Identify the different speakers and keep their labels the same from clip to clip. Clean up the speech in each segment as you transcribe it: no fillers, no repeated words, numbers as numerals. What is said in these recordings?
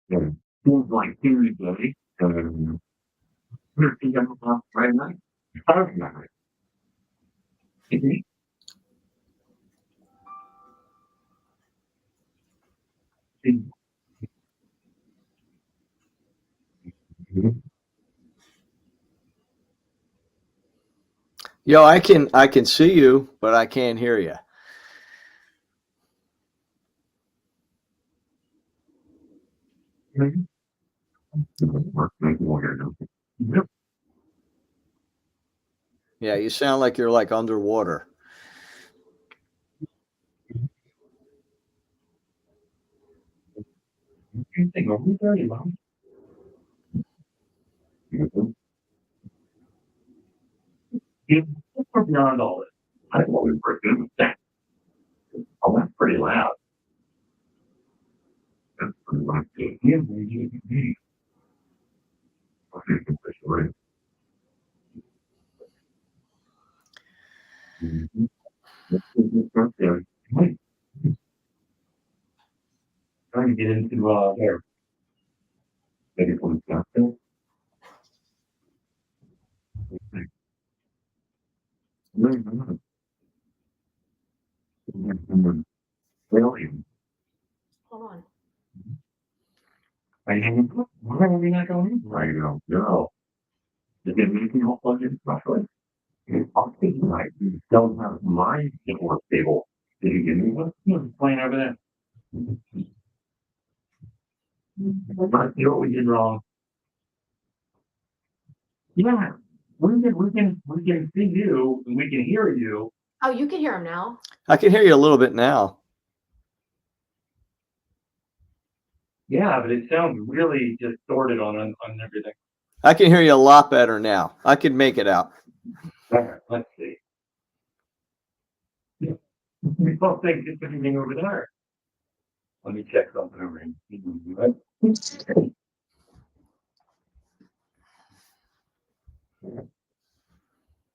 Speaker 1: Yeah. Seems like Tuesday. Right now.
Speaker 2: Yo, I can see you, but I can't hear you. Yeah, you sound like you're like underwater.
Speaker 1: Beyond all this, I think what we were doing. Oh, that's pretty loud. That's pretty loud. Yeah, trying to get into there. Maybe from the really.
Speaker 3: Hold on.
Speaker 1: I mean, why are we not going right now? No. Did they make me all plug in properly? I'll think like you don't have my network table. Did you give me one? Playing over there. Let's see what we did wrong. Yeah. We can see you and we can hear you.
Speaker 3: Oh, you can hear him now.
Speaker 2: I can hear you a little bit now.
Speaker 1: Yeah, but it sounds really distorted on everything.
Speaker 2: I can hear you a lot better now. I can make it out.
Speaker 1: All right, let's see. We both think it's anything over there. Let me check something over here.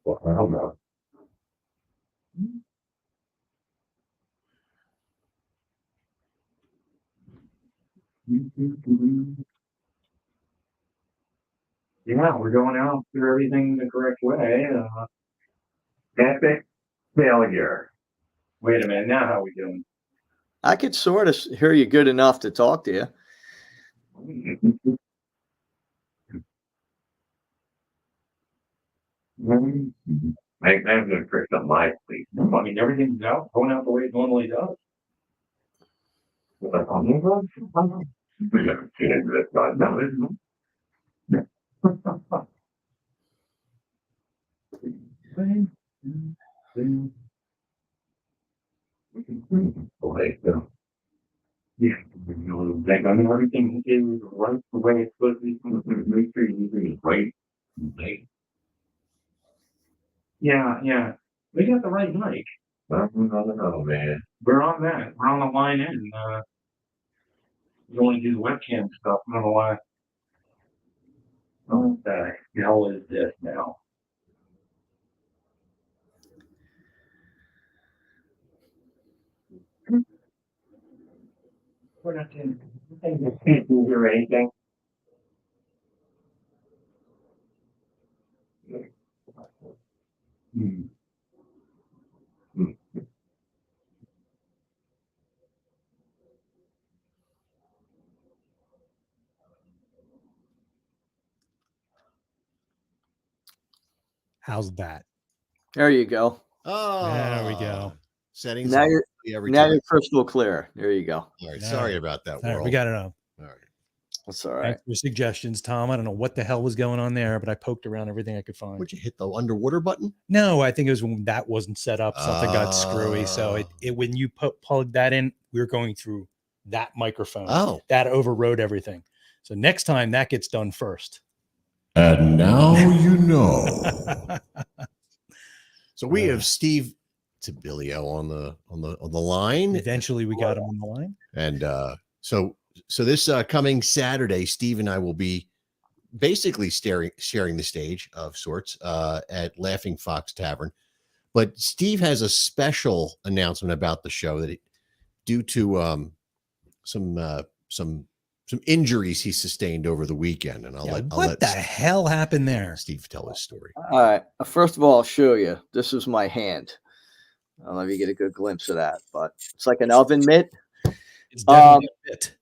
Speaker 1: Well, I don't know. Yeah, we're going out through everything the correct way. Epic failure. Wait a minute. Now how are we doing?
Speaker 2: I could sort of hear you good enough to talk to you.
Speaker 1: I'm going to fix up my sleep. I mean, everything's out, going out the way it normally does. We haven't seen into this God now, isn't it? Okay, so yeah, like I mean, everything is right the way it's supposed to be. Make sure you do it right. Right. Yeah. We got the right mic. I don't know, man. We're on that. We're on the line in. We only do the webcam stuff. I don't know why. What the hell is this now? We're not doing anything. Can't hear anything. Hmm.
Speaker 4: How's that?
Speaker 2: There you go.
Speaker 5: Oh,
Speaker 4: There we go.
Speaker 5: Settings
Speaker 2: Now you're
Speaker 5: every
Speaker 2: now
Speaker 5: time.
Speaker 2: you're crystal clear. There you go.
Speaker 5: All right,
Speaker 4: All
Speaker 5: sorry
Speaker 4: right.
Speaker 5: about that.
Speaker 4: All right,
Speaker 5: World.
Speaker 4: we got it up.
Speaker 5: All right.
Speaker 2: That's all right.
Speaker 4: Thanks for suggestions, Tom. I don't know what the hell was going on there, but I poked around everything I could find.
Speaker 5: Would you hit the underwater button?
Speaker 4: No, I think it was when that wasn't set up. Something got screwy. So it when you plugged that in, we were going through that microphone.
Speaker 5: Oh,
Speaker 4: that overrode everything. So next time that gets done first.
Speaker 6: And now you know.
Speaker 5: so we have Steve Tabilio on the line.
Speaker 4: Eventually, we got him on the line.
Speaker 5: And so this coming Saturday, Steve and I will be basically sharing the stage of sorts at Laughing Fox Tavern. But Steve has a special announcement about the show that due to some injuries he sustained over the weekend, and I'll
Speaker 4: What
Speaker 5: let
Speaker 4: the hell happened there?
Speaker 5: Steve tell his story.
Speaker 2: All right. First of all, I'll show you. This is my hand. I don't know if you get a good glimpse of that, but it's like an oven mitt.
Speaker 4: It's definitely a bit.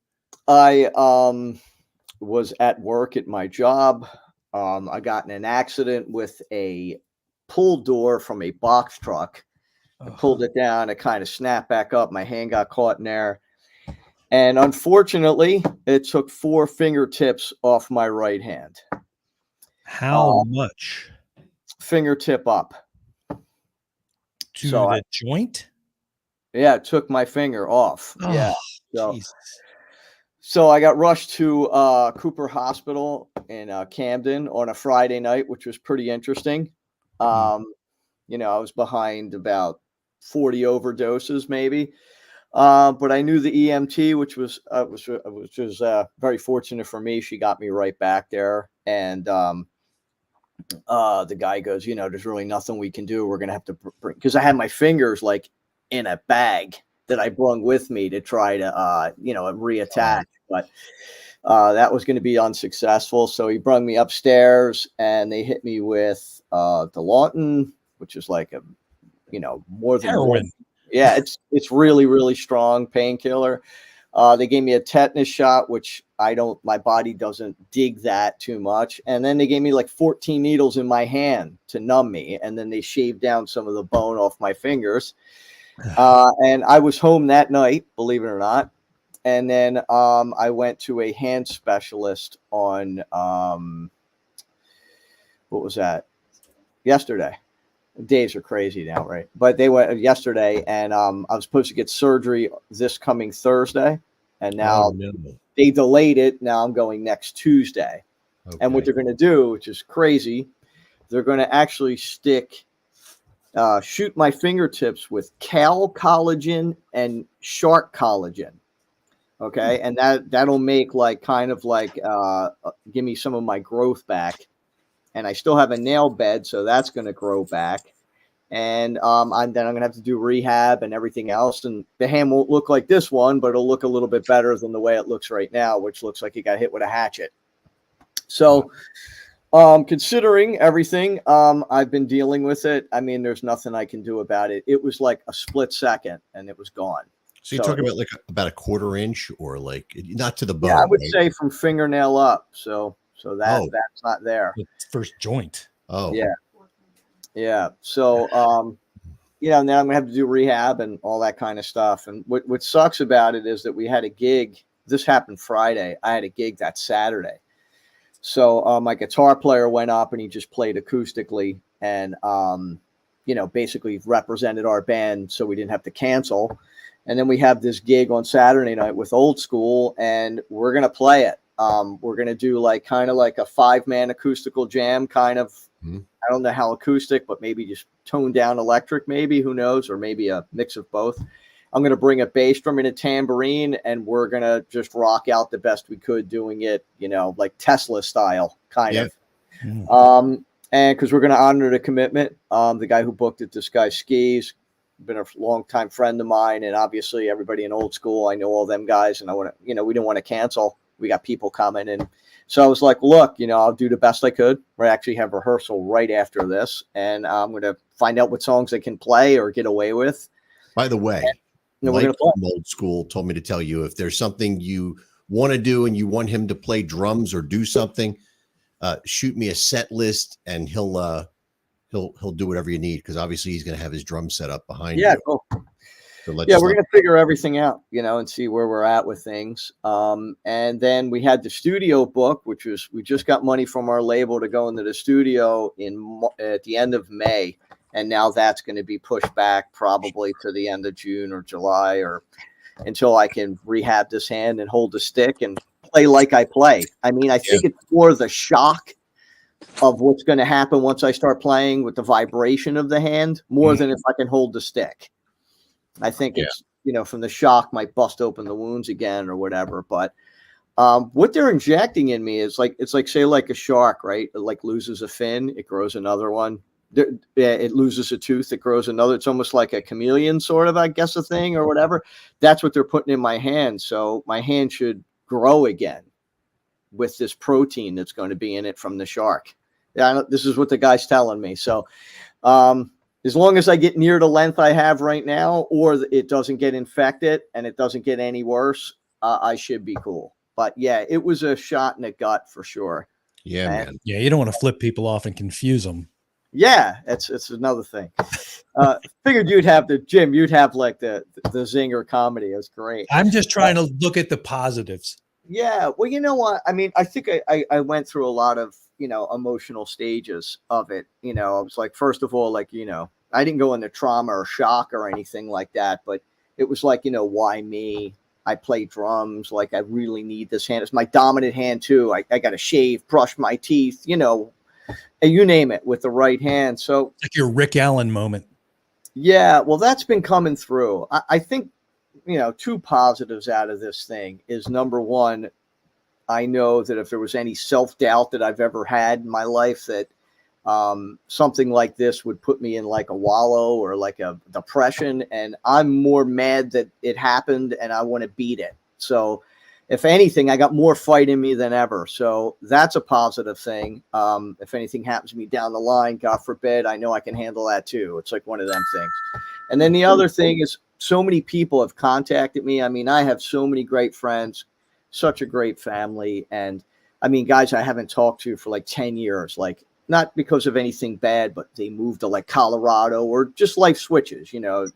Speaker 2: I was at work at my job. I got in an accident with a pull door from a box truck. I pulled it down. It kind of snapped back up. My hand got caught in there. And unfortunately, it took 4 fingertips off my right hand.
Speaker 4: How much?
Speaker 2: Fingertip up.
Speaker 4: To
Speaker 2: So
Speaker 4: the joint?
Speaker 2: Yeah, it took my finger off. Yeah.
Speaker 4: Oh,
Speaker 2: So,
Speaker 4: Jesus.
Speaker 2: so I got rushed to Cooper Hospital in Camden on a Friday night, which was pretty interesting. I was behind about 40 overdoses, maybe. But I knew the EMT, which was very fortunate for me. She got me right back there, and the guy goes, there's really nothing we can do. We're gonna have to bring, because I had my fingers like in a bag that I brung with me to try to reattach, but that was going to be unsuccessful. So he brung me upstairs, and they hit me with Dilantin, which is like a more than
Speaker 4: Heroin.
Speaker 2: one. Yeah, it's really, really strong painkiller. They gave me a tetanus shot, which my body doesn't dig that too much. And then they gave me like 14 needles in my hand to numb me. And then they shaved down some of the bone off my fingers. And I was home that night, believe it or not. And then I went to a hand specialist on, what was that? Yesterday. Days are crazy now, right? But they went yesterday, and I was supposed to get surgery this coming Thursday, and now they delayed it. Now I'm going next Tuesday. Okay. And what they're going to do, which is crazy, they're going to actually shoot my fingertips with cow collagen and shark collagen. Okay, and that'll make give me some of my growth back. And I still have a nail bed, so that's going to grow back. And then I'm going to have to do rehab and everything else. And the hand won't look like this one, but it'll look a little bit better than the way it looks right now, which looks like it got hit with a hatchet. So considering everything, I've been dealing with it. I mean, there's nothing I can do about it. It was like a split second, and it was gone.
Speaker 5: So you're talking about about a quarter inch, or like not to the bone?
Speaker 2: Yeah, I would say from fingernail up. So that's not there.
Speaker 4: First joint.
Speaker 5: Oh,
Speaker 2: yeah. So now I'm gonna have to do rehab and all that kind of stuff. And what sucks about it is that we had a gig. This happened Friday. I had a gig that Saturday. So my guitar player went up and he just played acoustically, and basically represented our band, so we didn't have to cancel. And then we have this gig on Saturday night with Old School, and we're gonna play it. We're going to do kind of like a 5-man acoustical jam, kind of, I don't know how acoustic, but maybe just toned down electric, maybe, who knows, or maybe a mix of both. I'm going to bring a bass drum and a tambourine, and we're going to just rock out the best we could, doing it, like Tesla style, kind of. And because we're going to honor the commitment. The guy who booked it, this guy Skis, been a long-time friend of mine, and obviously everybody in Old School, I know all them guys, and I want to, we didn't want to cancel. We got people coming, and so I was like, look, I'll do the best I could. We actually have rehearsal right after this, and I'm going to find out what songs I can play or get away with.
Speaker 5: By the way, Mike from Old School told me to tell you, if there's something you want to do and you want him to play drums or do something, shoot me a set list, and he'll do whatever you need, because obviously he's going to have his drum set up behind you.
Speaker 2: Cool.
Speaker 5: So
Speaker 2: we're going to figure everything out, and see where we're at with things. And then we had the studio book, which was, we just got money from our label to go into the studio at the end of May. And now that's going to be pushed back probably to the end of June or July, or until I can rehab this hand and hold the stick and play like I play. I mean, I think it's more the shock of what's going to happen once I start playing with the vibration of the hand, more than if I can hold the stick. I think it's, from the shock might bust open the wounds again or whatever. But What they're injecting in me is like, it's like, say, like a shark, right? It like loses a fin, it grows another one. It loses a tooth, it grows another. It's almost like a chameleon sort of, I guess, a thing or whatever. That's what they're putting in my hand. So my hand should grow again with this protein that's going to be in it from the shark. Yeah, this is what the guy's telling me. So as long as I get near the length I have right now, or it doesn't get infected and it doesn't get any worse, I should be cool. But yeah, it was a shot in the gut for sure.
Speaker 5: Yeah, man.
Speaker 4: Yeah, you don't want to flip people off and confuse them.
Speaker 2: Yeah, it's another thing. Figured you'd have you'd have like the zinger comedy. It was great.
Speaker 4: I'm just trying to look at the positives.
Speaker 2: Yeah, well, you know what? I mean, I think I went through a lot of, emotional stages of it. I was like, first of all, like, I didn't go into trauma or shock or anything like that, but it was like, why me? I play drums. Like, I really need this hand. It's my dominant hand too. I got to shave, brush my teeth, you name it, with the right hand. So
Speaker 4: It's like your Rick Allen moment.
Speaker 2: yeah, well, that's been coming through. I think, two positives out of this thing is, number one, I know that if there was any self-doubt that I've ever had in my life, that something like this would put me in like a wallow or like a depression. And I'm more mad that it happened and I want to beat it. So if anything, I got more fight in me than ever. So that's a positive thing. If anything happens to me down the line, God forbid, I know I can handle that too. It's like one of them things. And then the other thing is, so many people have contacted me. I mean, I have so many great friends, such a great family. And I mean, guys I haven't talked to for like 10 years, like, not because of anything bad, but they moved to like Colorado, or just life switches,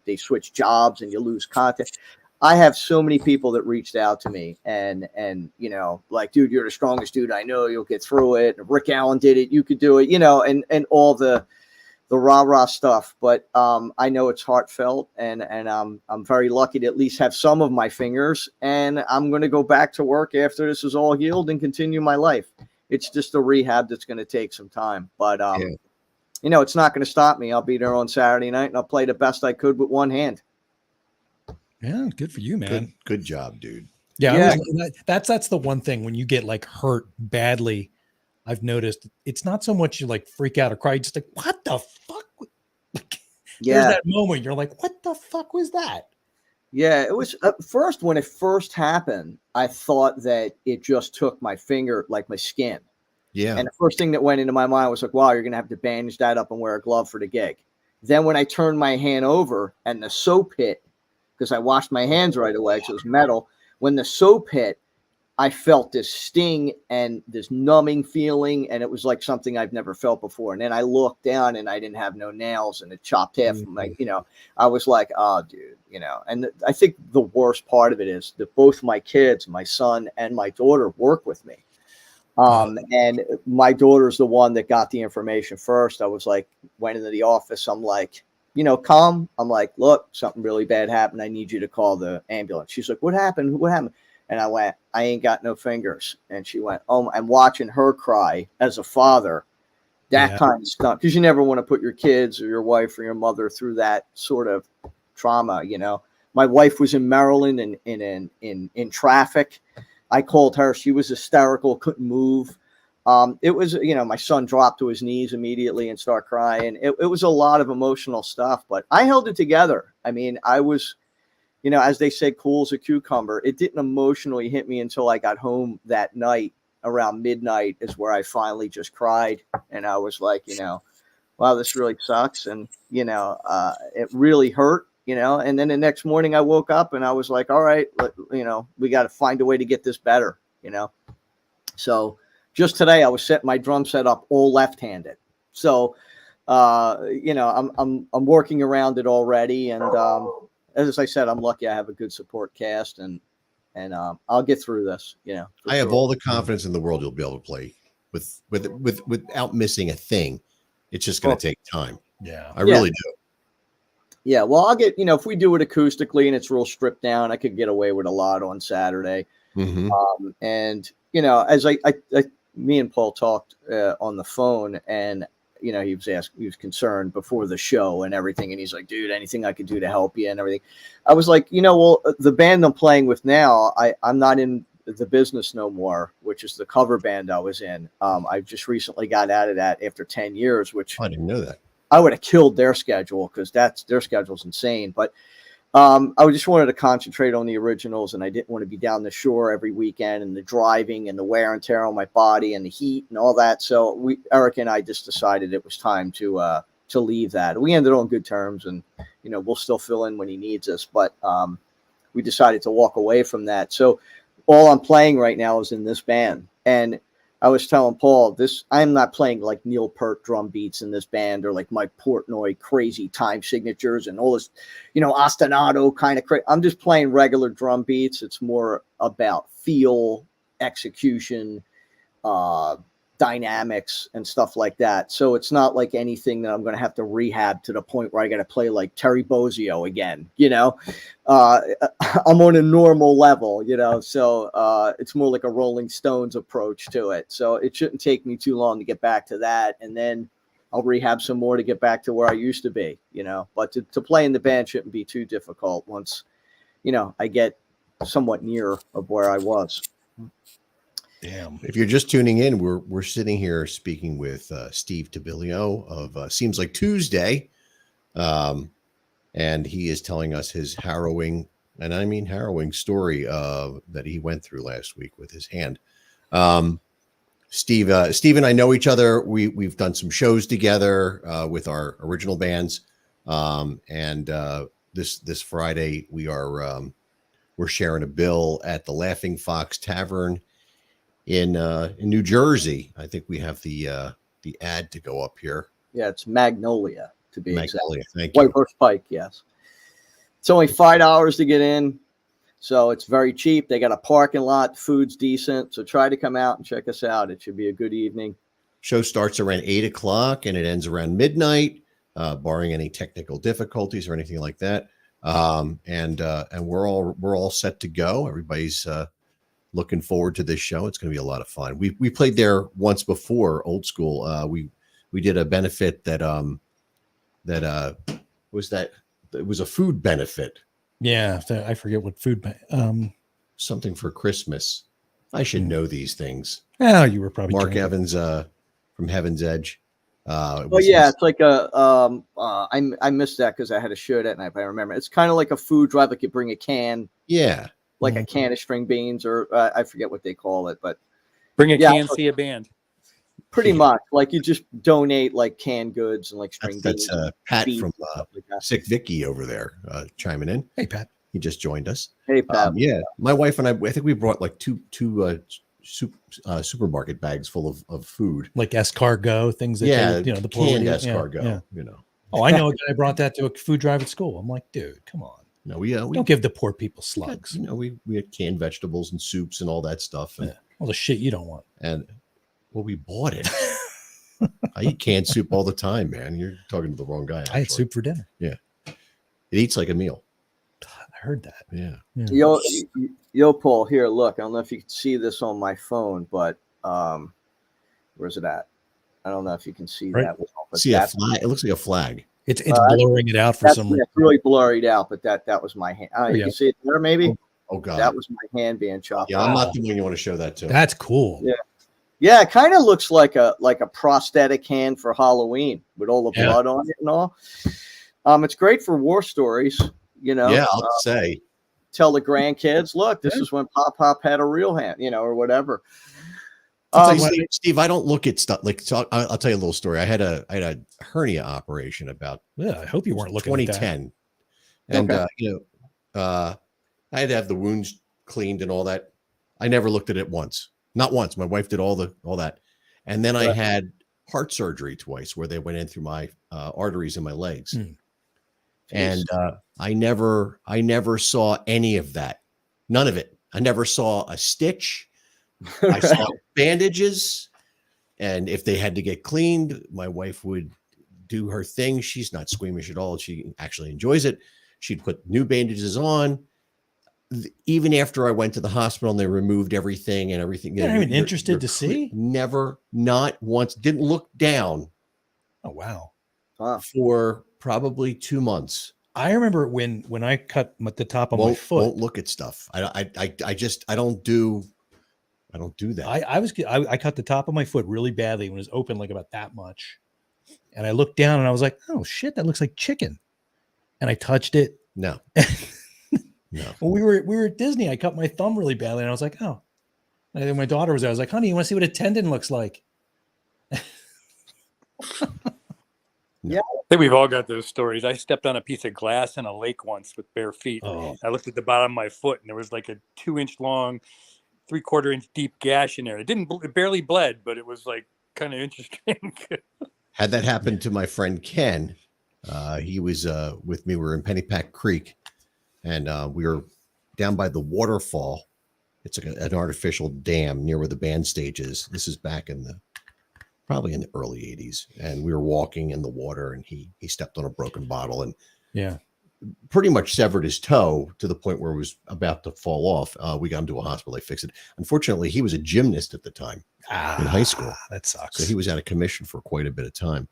Speaker 2: they switch jobs and you lose contact. I have so many people that reached out to me and, like, dude, you're the strongest dude I know. You'll get through it. Rick Allen did it. You could do it, and all the rah-rah stuff. But I know it's heartfelt, and I'm very lucky to at least have some of my fingers, and I'm going to go back to work after this is all healed and continue my life. It's just a rehab that's going to take some time, but it's not going to stop me. I'll be there on Saturday night and I'll play the best I could with one hand.
Speaker 4: Yeah, good for you, man.
Speaker 5: Good job, dude.
Speaker 4: Yeah, that's the one thing when you get like hurt badly. I've noticed it's not so much you like freak out or cry, just like, what the fuck? There's that moment you're like, what the fuck was that?
Speaker 2: Yeah, it was first, when it first happened, I thought that it just took my finger, like my skin.
Speaker 5: Yeah.
Speaker 2: And the first thing that went into my mind was like, wow, you're going to have to bandage that up and wear a glove for the gig. Then when I turned my hand over and the soap hit, because I washed my hands right away because it was metal, when the soap hit, I felt this sting and this numbing feeling, and it was like something I've never felt before. And then I looked down and I didn't have no nails, and it chopped half of my, I was like, oh, dude, And I think the worst part of it is that both my kids, my son and my daughter, work with me. And my daughter's the one that got the information first. I was like, went into the office. I'm like, calm. I'm like, look, something really bad happened. I need you to call the ambulance. She's like, what happened? What happened? And I went, I ain't got no fingers. And she went, oh, I'm watching her cry as a father. That kind of stuff. Because you never want to put your kids or your wife or your mother through that sort of trauma. My wife was in Maryland in traffic. I called her. She was hysterical, couldn't move. It was, my son dropped to his knees immediately and started crying. It was a lot of emotional stuff, but I held it together. I mean, I was, as they say, cool as a cucumber. It didn't emotionally hit me until I got home that night around midnight is where I finally just cried. And I was like, wow, this really sucks. And, it really hurt, and then the next morning I woke up and I was like, all right, we got to find a way to get this better, So just today I was setting my drum set up all left-handed. So, I'm working around it already. And, as I said, I'm lucky I have a good support cast, and I'll get through this.
Speaker 5: I have all the confidence in the world you'll be able to play without missing a thing. It's just going to take time.
Speaker 4: Yeah,
Speaker 5: I really do.
Speaker 2: Yeah, well, I'll get if we do it acoustically and it's real stripped down, I could get away with a lot on Saturday.
Speaker 5: Mm-hmm.
Speaker 2: And as me and Paul talked on the phone, and he was concerned before the show and everything. And he's like, dude, anything I could do to help you and everything. I was like, well, the band I'm playing with now, I'm not in the business no more, which is the cover band I was in. I just recently got out of that after 10 years, which
Speaker 5: I didn't know that.
Speaker 2: I would have killed their schedule because their schedule's insane. But I just wanted to concentrate on the originals, and I didn't want to be down the shore every weekend and the driving and the wear and tear on my body and the heat and all that. So Eric and I just decided it was time to leave that. We ended on good terms, and we'll still fill in when he needs us. But we decided to walk away from that. So all I'm playing right now is in this band. And I was telling Paul, I'm not playing like Neil Peart drum beats in this band or like Mike Portnoy crazy time signatures and all this, ostinato kind of crazy. I'm just playing regular drum beats. It's more about feel, execution, dynamics and stuff like that. So it's not like anything that I'm going to have to rehab to the point where I got to play like Terry Bozzio again, I'm on a normal level, so it's more like a Rolling Stones approach to it. So it shouldn't take me too long to get back to that. And then I'll rehab some more to get back to where I used to be, but to play in the band shouldn't be too difficult once, I get somewhat near of where I was.
Speaker 4: Damn.
Speaker 5: If you're just tuning in, we're sitting here speaking with Steve Tabilio of Seems Like Tuesday, and he is telling us his harrowing, and I mean harrowing story that he went through last week with his hand. Steve and I know each other. We've done some shows together with our original bands, and this Friday we're sharing a bill at the Laughing Fox Tavern in New Jersey. I think we have the ad to go up here.
Speaker 2: Yeah, it's Magnolia to be
Speaker 5: Magnolia,
Speaker 2: exact.
Speaker 5: thank you.
Speaker 2: White Horse Pike, yes. It's only $5 to get in, so it's very cheap. They got a parking lot, food's decent, so try to come out and check us out. It should be a good evening.
Speaker 5: Show starts around 8:00 and it ends around midnight, barring any technical difficulties or anything like that. And we're all set to go. Everybody's looking forward to this show. It's going to be a lot of fun. We played there once before, old school. We did a benefit that it was a food benefit.
Speaker 4: Yeah, I forget what food.
Speaker 5: Something for Christmas. I should know these things.
Speaker 4: Oh, you were probably
Speaker 5: Mark
Speaker 4: drinking.
Speaker 5: Evans from Heaven's Edge.
Speaker 2: It's like I missed that because I had a show that night. But I remember it's kind of like a food drive. Like you bring a can.
Speaker 5: Yeah.
Speaker 2: Like a can of string beans, or I forget what they call it, but
Speaker 7: bring a can, see a band.
Speaker 2: Pretty much, like you just donate like canned goods and like string beans.
Speaker 5: That's Pat
Speaker 2: beans
Speaker 5: from
Speaker 2: like
Speaker 5: Sick Vicky over there chiming in.
Speaker 4: Hey, Pat.
Speaker 5: He just joined us.
Speaker 2: Hey, Pat.
Speaker 5: Yeah, my wife and I think we brought like two supermarket bags full of food,
Speaker 4: like escargot, things that
Speaker 5: the
Speaker 4: poor
Speaker 5: canned
Speaker 4: idiot-
Speaker 5: escargot.
Speaker 4: yeah. Oh, I know a guy brought that to a food drive at school. I'm like, dude, come on.
Speaker 5: No, we
Speaker 4: don't give the poor people slugs.
Speaker 5: We had canned vegetables and soups and all that stuff, and
Speaker 4: all the shit you don't want.
Speaker 5: And we bought it. I eat canned soup all the time, man. You're talking to the wrong guy. Actually.
Speaker 4: I had soup for dinner.
Speaker 5: Yeah, it eats like a meal.
Speaker 4: I heard that.
Speaker 5: Yeah.
Speaker 2: Yo, Paul. Here, look. I don't know if you can see this on my phone, but where's it at? I don't know if you can see that.
Speaker 5: See a flag? It looks like a flag.
Speaker 4: It's blurring it out for some reason.
Speaker 2: It's really blurry out, but that was my hand. You can see it there, maybe.
Speaker 5: Oh God,
Speaker 2: that was my hand being chopped.
Speaker 5: Yeah, I'm not the one you want to show that to.
Speaker 4: That's cool.
Speaker 2: Yeah. It kind of looks like a prosthetic hand for Halloween with all the blood on it and all. It's great for war stories.
Speaker 5: Yeah, I'll say.
Speaker 2: Tell the grandkids, look, this is when Pop had a real hand, or whatever.
Speaker 5: Steve, I don't look at stuff like. So I'll tell you a little story. I had a hernia operation about.
Speaker 4: Yeah, I hope you weren't looking
Speaker 5: 2010,
Speaker 4: at that.
Speaker 5: and I had to have the wounds cleaned and all that. I never looked at it once, not once. My wife did all that, and then I had heart surgery twice, where they went in through my arteries in my legs, and I never saw any of that, none of it. I never saw a stitch. I saw bandages, and if they had to get cleaned, my wife would do her thing. She's not squeamish at all. She actually enjoys it. She'd put new bandages on. Even after I went to the hospital and they removed everything and everything.
Speaker 4: You're not even interested to see?
Speaker 5: Never, not once. Didn't look down.
Speaker 4: Oh, wow.
Speaker 5: For probably 2 months.
Speaker 4: I remember when I cut the top of my foot.
Speaker 5: Won't look at stuff. I don't do I don't do that.
Speaker 4: I cut the top of my foot really badly when it was open, like about that much. And I looked down and I was like, oh shit, that looks like chicken. And I touched it.
Speaker 5: No. No.
Speaker 4: When we were at Disney, I cut my thumb really badly, and I was like, oh. And then my daughter was there. I was like, honey, you want to see what a tendon looks like?
Speaker 7: I think we've all got those stories. I stepped on a piece of glass in a lake once with bare feet.
Speaker 4: Oh.
Speaker 7: I looked at the bottom of my foot, and there was like a 2-inch long, 3/4 inch deep gash in there. It barely bled, but it was like kind of interesting.
Speaker 5: Had that happened to my friend Ken, he was with me. We were in Pennypack Creek, and we were down by the waterfall. It's like an artificial dam near where the band stage is. This is back in probably in the early 80s. And we were walking in the water, and he stepped on a broken bottle and pretty much severed his toe to the point where it was about to fall off. We got him to a hospital. They fixed it. Unfortunately, he was a gymnast at the time in high school.
Speaker 4: That sucks.
Speaker 5: So he was out of commission for quite a bit of time.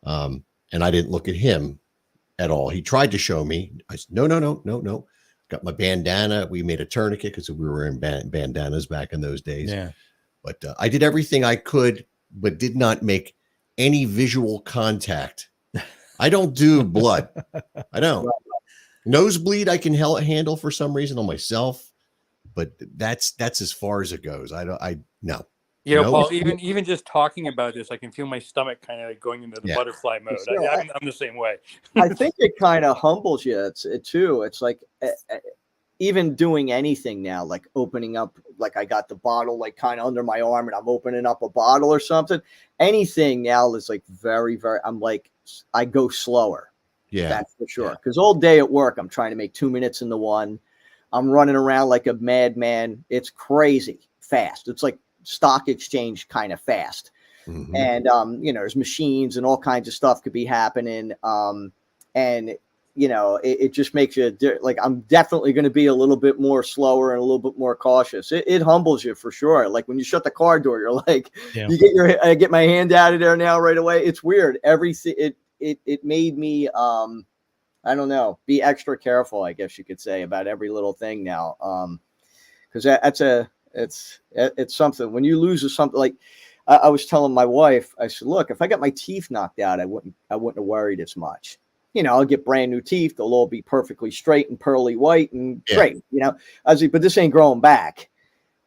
Speaker 5: And I didn't look at him at all. He tried to show me. I said, no. Got my bandana. We made a tourniquet because we were in bandanas back in those days.
Speaker 4: Yeah.
Speaker 5: But I did everything I could, but did not make any visual contact. I don't do blood. I don't. Nosebleed I can handle for some reason on myself, but that's as far as it goes. No.
Speaker 7: You know,
Speaker 5: No.
Speaker 7: Paul, even just talking about this, I can feel my stomach kind of like going into the butterfly mode.
Speaker 2: Sure.
Speaker 7: I'm the same way.
Speaker 2: I think it kind of humbles you. It's like even doing anything now, like opening up, like I got the bottle like kind of under my arm and I'm opening up a bottle or something. Anything now is like very, very, I'm like, I go slower.
Speaker 5: Yeah.
Speaker 2: That's for sure. Because all day at work, I'm trying to make 2 minutes into one. I'm running around like a madman. It's crazy fast. It's like stock exchange kind of fast.
Speaker 5: Mm-hmm.
Speaker 2: And there's machines and all kinds of stuff could be happening. And it just makes you like, I'm definitely going to be a little bit more slower and a little bit more cautious. It humbles you for sure. Like when you shut the car door, you're like, I get my hand out of there now right away. It's weird. Everything it made me I don't know, be extra careful, I guess you could say, about every little thing now. Because it's something when you lose something. Like I was telling my wife, I said, look, if I got my teeth knocked out, I wouldn't have worried as much. I'll get brand new teeth. They'll all be perfectly straight and pearly white and great. I was like, but this ain't growing back.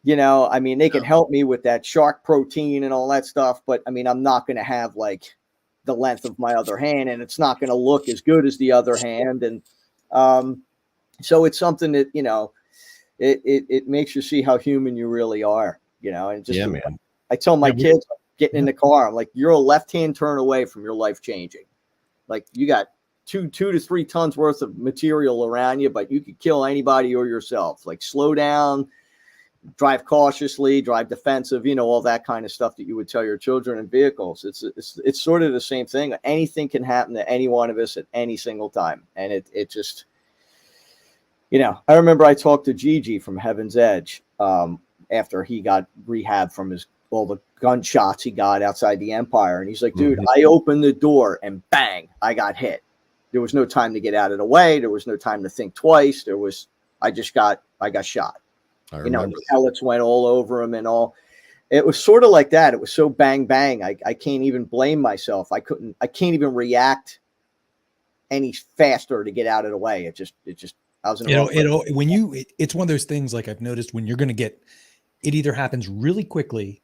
Speaker 2: I mean, they can help me with that shark protein and all that stuff. But I mean, I'm not going to have like the length of my other hand, and it's not going to look as good as the other hand. And so it's something that, it makes you see how human you really are, and just,
Speaker 5: man.
Speaker 2: I tell my kids getting in the car, I'm like, you're a left-hand turn away from your life changing. Like you got 2 to 3 tons worth of material around you, but you could kill anybody or yourself. Like slow down, drive cautiously, drive defensive, all that kind of stuff that you would tell your children in vehicles. It's sort of the same thing. Anything can happen to any one of us at any single time. And it just, I remember I talked to Gigi from Heaven's Edge after he got rehab from all the gunshots he got outside the Empire. And he's like, dude, I opened the door and bang, I got hit. There was no time to get out of the way. There was no time to think twice. I got shot. The pellets went all over him and all. It was sort of like that. It was so bang, bang. I can't even blame myself. I can't even react any faster to get out of the way. It just, I was in
Speaker 4: it's one of those things. Like I've noticed when you're going to get, it either happens really quickly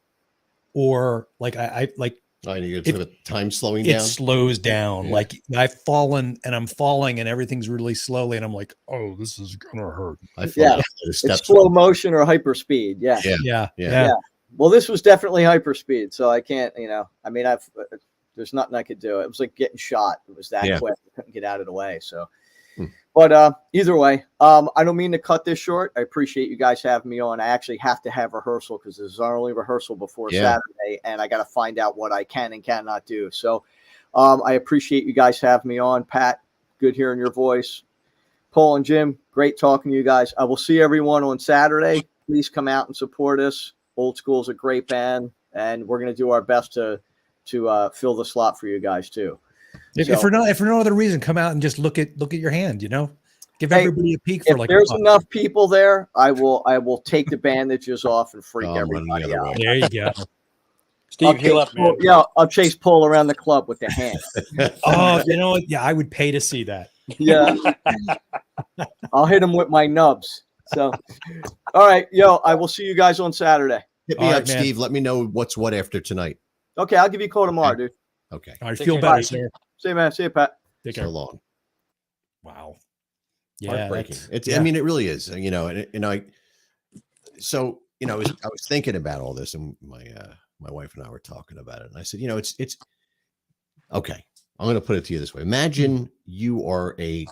Speaker 4: or like
Speaker 5: you get the time slowing down.
Speaker 4: It slows down. Yeah. Like I've fallen and I'm falling and everything's really slowly. And I'm like, oh, this is going to hurt.
Speaker 2: It's slow motion or hyperspeed. Yeah. Well, this was definitely hyperspeed. So I can't, I mean, there's nothing I could do. It was like getting shot. It was that quick. I couldn't get out of the way. So, but either way, I don't mean to cut this short. I appreciate you guys having me on. I actually have to have rehearsal because this is our only rehearsal before Saturday, and I got to find out what I can and cannot do. So I appreciate you guys having me on. Pat, good hearing your voice. Paul and Jim, great talking to you guys. I will see everyone on Saturday. Please come out and support us. Old School is a great band, and we're going to do our best to fill the slot for you guys too.
Speaker 4: If for no other reason, come out and just look at your hand. Give
Speaker 2: Hey,
Speaker 4: everybody a peek for
Speaker 2: If
Speaker 4: like.
Speaker 2: there's
Speaker 4: $1.
Speaker 2: enough people there, I will take the bandages off and freak
Speaker 5: I'm running the
Speaker 2: everybody
Speaker 5: other
Speaker 2: out.
Speaker 5: way.
Speaker 4: There you go.
Speaker 7: Steve, heal up, man.
Speaker 2: I'll chase Paul around the club with the hand.
Speaker 4: Oh, you know what? Yeah, I would pay to see that.
Speaker 2: Yeah, I'll hit him with my nubs. So, all right, yo, I will see you guys on Saturday.
Speaker 5: Hit me
Speaker 4: All
Speaker 5: up,
Speaker 4: right, man.
Speaker 5: Steve. Let me know what's what after tonight.
Speaker 2: Okay, I'll give you a call tomorrow, dude.
Speaker 5: Okay.
Speaker 4: All right,
Speaker 7: Take
Speaker 4: feel
Speaker 7: care,
Speaker 4: better,
Speaker 7: Steve.
Speaker 4: sir.
Speaker 2: See you, man. See you, Pat.
Speaker 4: Take
Speaker 5: So
Speaker 4: care.
Speaker 5: long.
Speaker 4: Wow. Yeah,
Speaker 5: Heartbreaking.
Speaker 4: that's-
Speaker 5: It's.
Speaker 4: yeah.
Speaker 5: I mean, it really is. You know, and I. So I was thinking about all this, and my wife and I were talking about it, and I said, it's okay. I'm going to put it to you this way: imagine you are a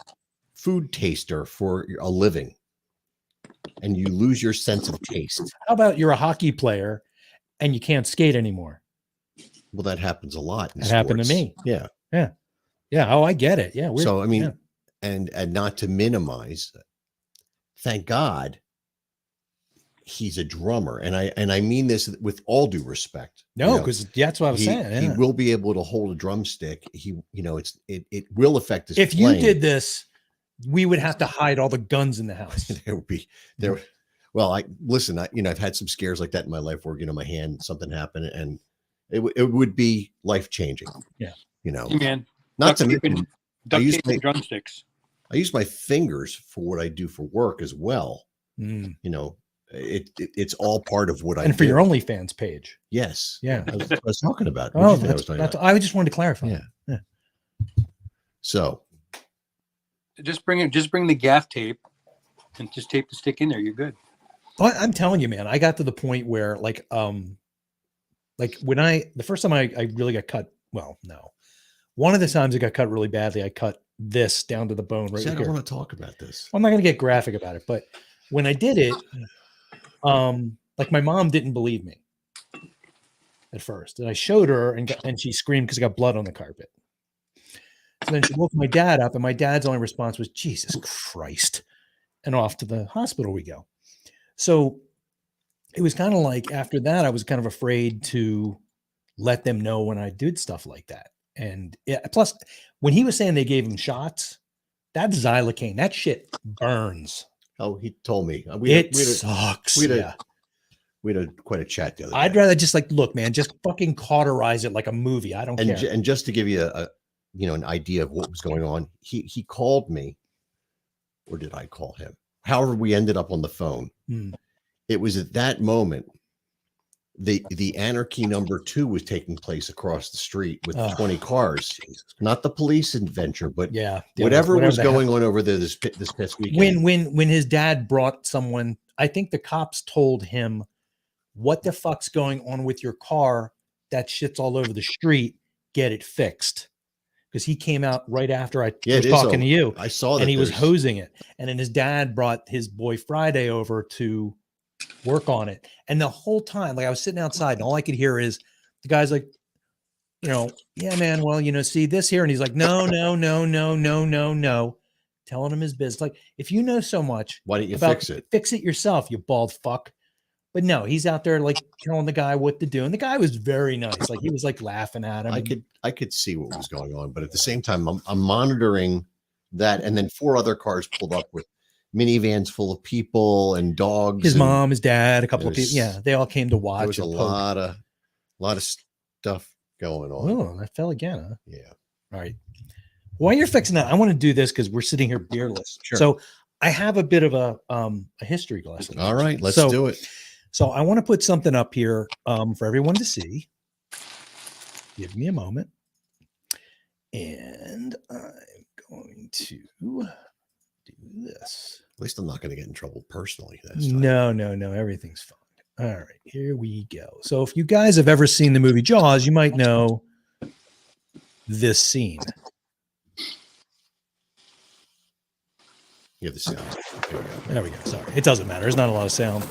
Speaker 5: food taster for a living, and you lose your sense of taste.
Speaker 4: How about you're a hockey player and you can't skate anymore?
Speaker 5: Well, that happens a lot.
Speaker 4: It happened to
Speaker 5: sports.
Speaker 4: me.
Speaker 5: Yeah.
Speaker 4: Yeah. Oh, I get it. Yeah.
Speaker 5: So I mean,
Speaker 4: yeah.
Speaker 5: and not to minimize, thank God he's a drummer, and I mean this with all due respect.
Speaker 4: No, because that's what I was saying.
Speaker 5: He
Speaker 4: Yeah.
Speaker 5: will be able to hold a drumstick. It will affect his.
Speaker 4: If
Speaker 5: playing.
Speaker 4: you did this, we would have to hide all the guns in the house.
Speaker 5: There would be there. Well, I've had some scares like that in my life where my hand, something happened, and it would be life changing.
Speaker 4: Yeah.
Speaker 7: Hey, man.
Speaker 5: Not
Speaker 7: Duct
Speaker 5: to
Speaker 7: tape
Speaker 5: mention,
Speaker 7: and- duct
Speaker 5: use
Speaker 7: tape
Speaker 5: my-
Speaker 7: and drumsticks.
Speaker 5: I use my fingers for what I do for work as well.
Speaker 4: Mm.
Speaker 5: It's all part of what I
Speaker 4: And for
Speaker 5: do.
Speaker 4: your OnlyFans page.
Speaker 5: Yes.
Speaker 4: Yeah.
Speaker 5: I was talking about.
Speaker 4: Oh,
Speaker 5: What do you think I was talking about?
Speaker 4: I just wanted to clarify.
Speaker 5: Yeah. So
Speaker 7: Just bring the gaff tape and just tape the stick in there. You're good.
Speaker 4: Well, I'm telling you, man, I got to the point where like when the first time I really got cut, well, no. One of the times it got cut really badly, I cut this down to the bone right
Speaker 5: see, I
Speaker 4: here.
Speaker 5: don't want to talk about this.
Speaker 4: I'm not going to get graphic about it, but when I did it, like my mom didn't believe me at first, and I showed her, and she screamed because I got blood on the carpet. So then she woke my dad up, and my dad's only response was, "Jesus Christ!" And off to the hospital we go. So it was kind of like after that, I was kind of afraid to let them know when I did stuff like that. And plus, when he was saying they gave him shots, that xylocaine, that shit burns.
Speaker 5: Oh, he told me.
Speaker 4: Sucks.
Speaker 5: We had quite a chat the other day.
Speaker 4: I'd rather just look, man, just fucking cauterize it like a movie. I don't care.
Speaker 5: And just to give you an idea of what was going on, he called me, or did I call him? However, we ended up on the phone. It was at that moment the anarchy number 2 was taking place across the street with 20 cars. Not the police adventure, but whatever was going on over there this past weekend.
Speaker 4: When his dad brought someone, I think the cops told him, "What the fuck's going on with your car? That shit's all over the street. Get it fixed." Because he came out right after I was talking to you.
Speaker 5: I saw that,
Speaker 4: and he was hosing it. And then his dad brought his boy Friday over to work on it. And the whole time, like I was sitting outside, and all I could hear is the guy's like, "Yeah, man, well, see this here." And he's like, no, telling him his business. Like, if you know so much,
Speaker 5: why don't you fix it?
Speaker 4: Fix it yourself, you bald fuck. But no, he's out there like telling the guy what to do. And the guy was very nice. Like he was like laughing at him.
Speaker 5: I could see what was going on, but at the same time, I'm monitoring that. And then 4 other cars pulled up with minivans full of people and dogs.
Speaker 4: His mom, his dad, a couple of people. Yeah, they all came to watch.
Speaker 5: There was a lot of stuff going on.
Speaker 4: Oh, that fell again, huh?
Speaker 5: Yeah.
Speaker 4: All right. While you're fixing that, I want to do this because we're sitting here beerless.
Speaker 5: Sure.
Speaker 4: So I have a bit of a history lesson.
Speaker 5: All right, let's do it.
Speaker 4: So I want to put something up here for everyone to see. Give me a moment. And I'm going to do this.
Speaker 5: At least I'm not going to get in trouble personally. This time.
Speaker 4: No. Everything's fine. All right, here we go. So if you guys have ever seen the movie Jaws, you might know this scene.
Speaker 5: You have the sound.
Speaker 4: There we go. Sorry. It doesn't matter. There's not a lot of sound.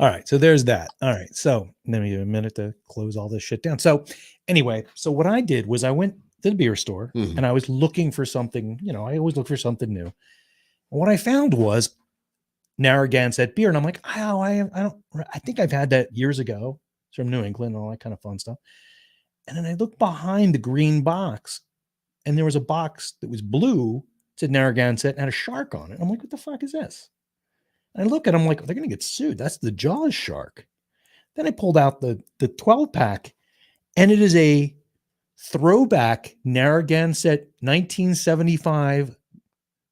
Speaker 4: All right, so there's that. All right, so let me give a minute to close all this shit down. So anyway, so what I did was I went to the beer store and I was looking for something, I always look for something new. And what I found was Narragansett beer. And I'm like, oh, I think I've had that years ago. It's from New England and all that kind of fun stuff. And then I looked behind the green box and there was a box that was blue, said Narragansett, and had a shark on it. I'm like, what the fuck is this? And I look at them like, they're going to get sued. That's the Jaws shark. Then I pulled out the 12 pack, and it is a throwback Narragansett 1975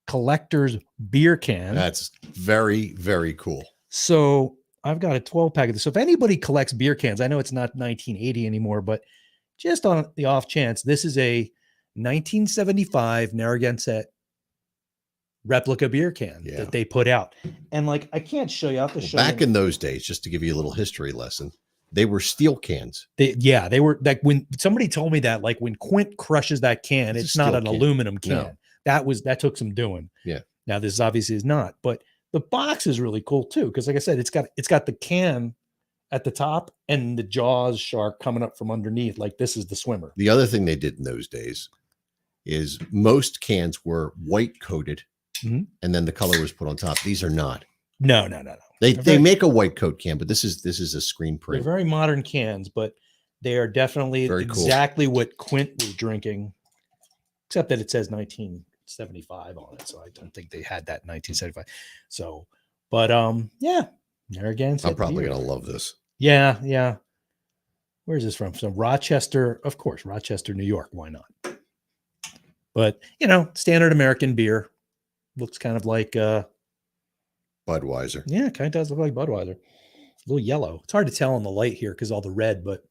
Speaker 4: collector's beer can.
Speaker 5: That's very, very cool.
Speaker 4: So I've got a 12 pack of this. So if anybody collects beer cans, I know it's not 1980 anymore, but just on the off chance, this is a 1975 Narragansett replica beer can that they put out. And like, I can't show you. I have to show
Speaker 5: back
Speaker 4: you.
Speaker 5: in those days, just to give you a little history lesson, they were steel cans.
Speaker 4: They were like, when somebody told me that, like when Quint crushes that can, it's not an
Speaker 5: can.
Speaker 4: aluminum can.
Speaker 5: No.
Speaker 4: That took some doing.
Speaker 5: Yeah.
Speaker 4: Now this obviously is not, but the box is really cool too. Cause like I said, it's got the can at the top and the Jaws shark coming up from underneath. Like this is the swimmer.
Speaker 5: The other thing they did in those days is most cans were white coated.
Speaker 4: Mm-hmm.
Speaker 5: And then the color was put on top. These are not.
Speaker 4: No.
Speaker 5: They make a white coat can, but this is a screen
Speaker 4: They're
Speaker 5: print.
Speaker 4: very modern cans, but they are definitely
Speaker 5: Very cool.
Speaker 4: exactly what Quint was drinking, except that it says 1975 on it. So I don't think they had that in 1975. So, but yeah, Narragansett.
Speaker 5: I'm probably
Speaker 4: beer.
Speaker 5: gonna love this.
Speaker 4: Yeah. Where's this from? So Rochester, of course, Rochester, New York. Why not? But standard American beer. Looks kind of like
Speaker 5: Budweiser.
Speaker 4: yeah, kind of does look like Budweiser. A little yellow. It's hard to tell in the light here because all the red. But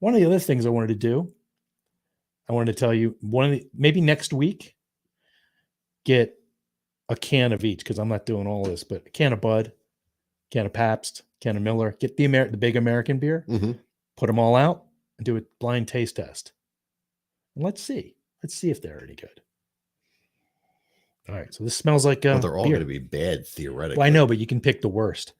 Speaker 4: one of the other things I wanted to do, I wanted to tell you, maybe next week, get a can of each because I'm not doing all this, but a can of Bud, can of Pabst, can of Miller. Get the big American beer, put them all out, and do a blind taste test. And let's see if they're any good. All right, so this smells like
Speaker 5: Well, they're all
Speaker 4: beer.
Speaker 5: going to be bad theoretically.
Speaker 4: Well, I know, but you can pick the worst.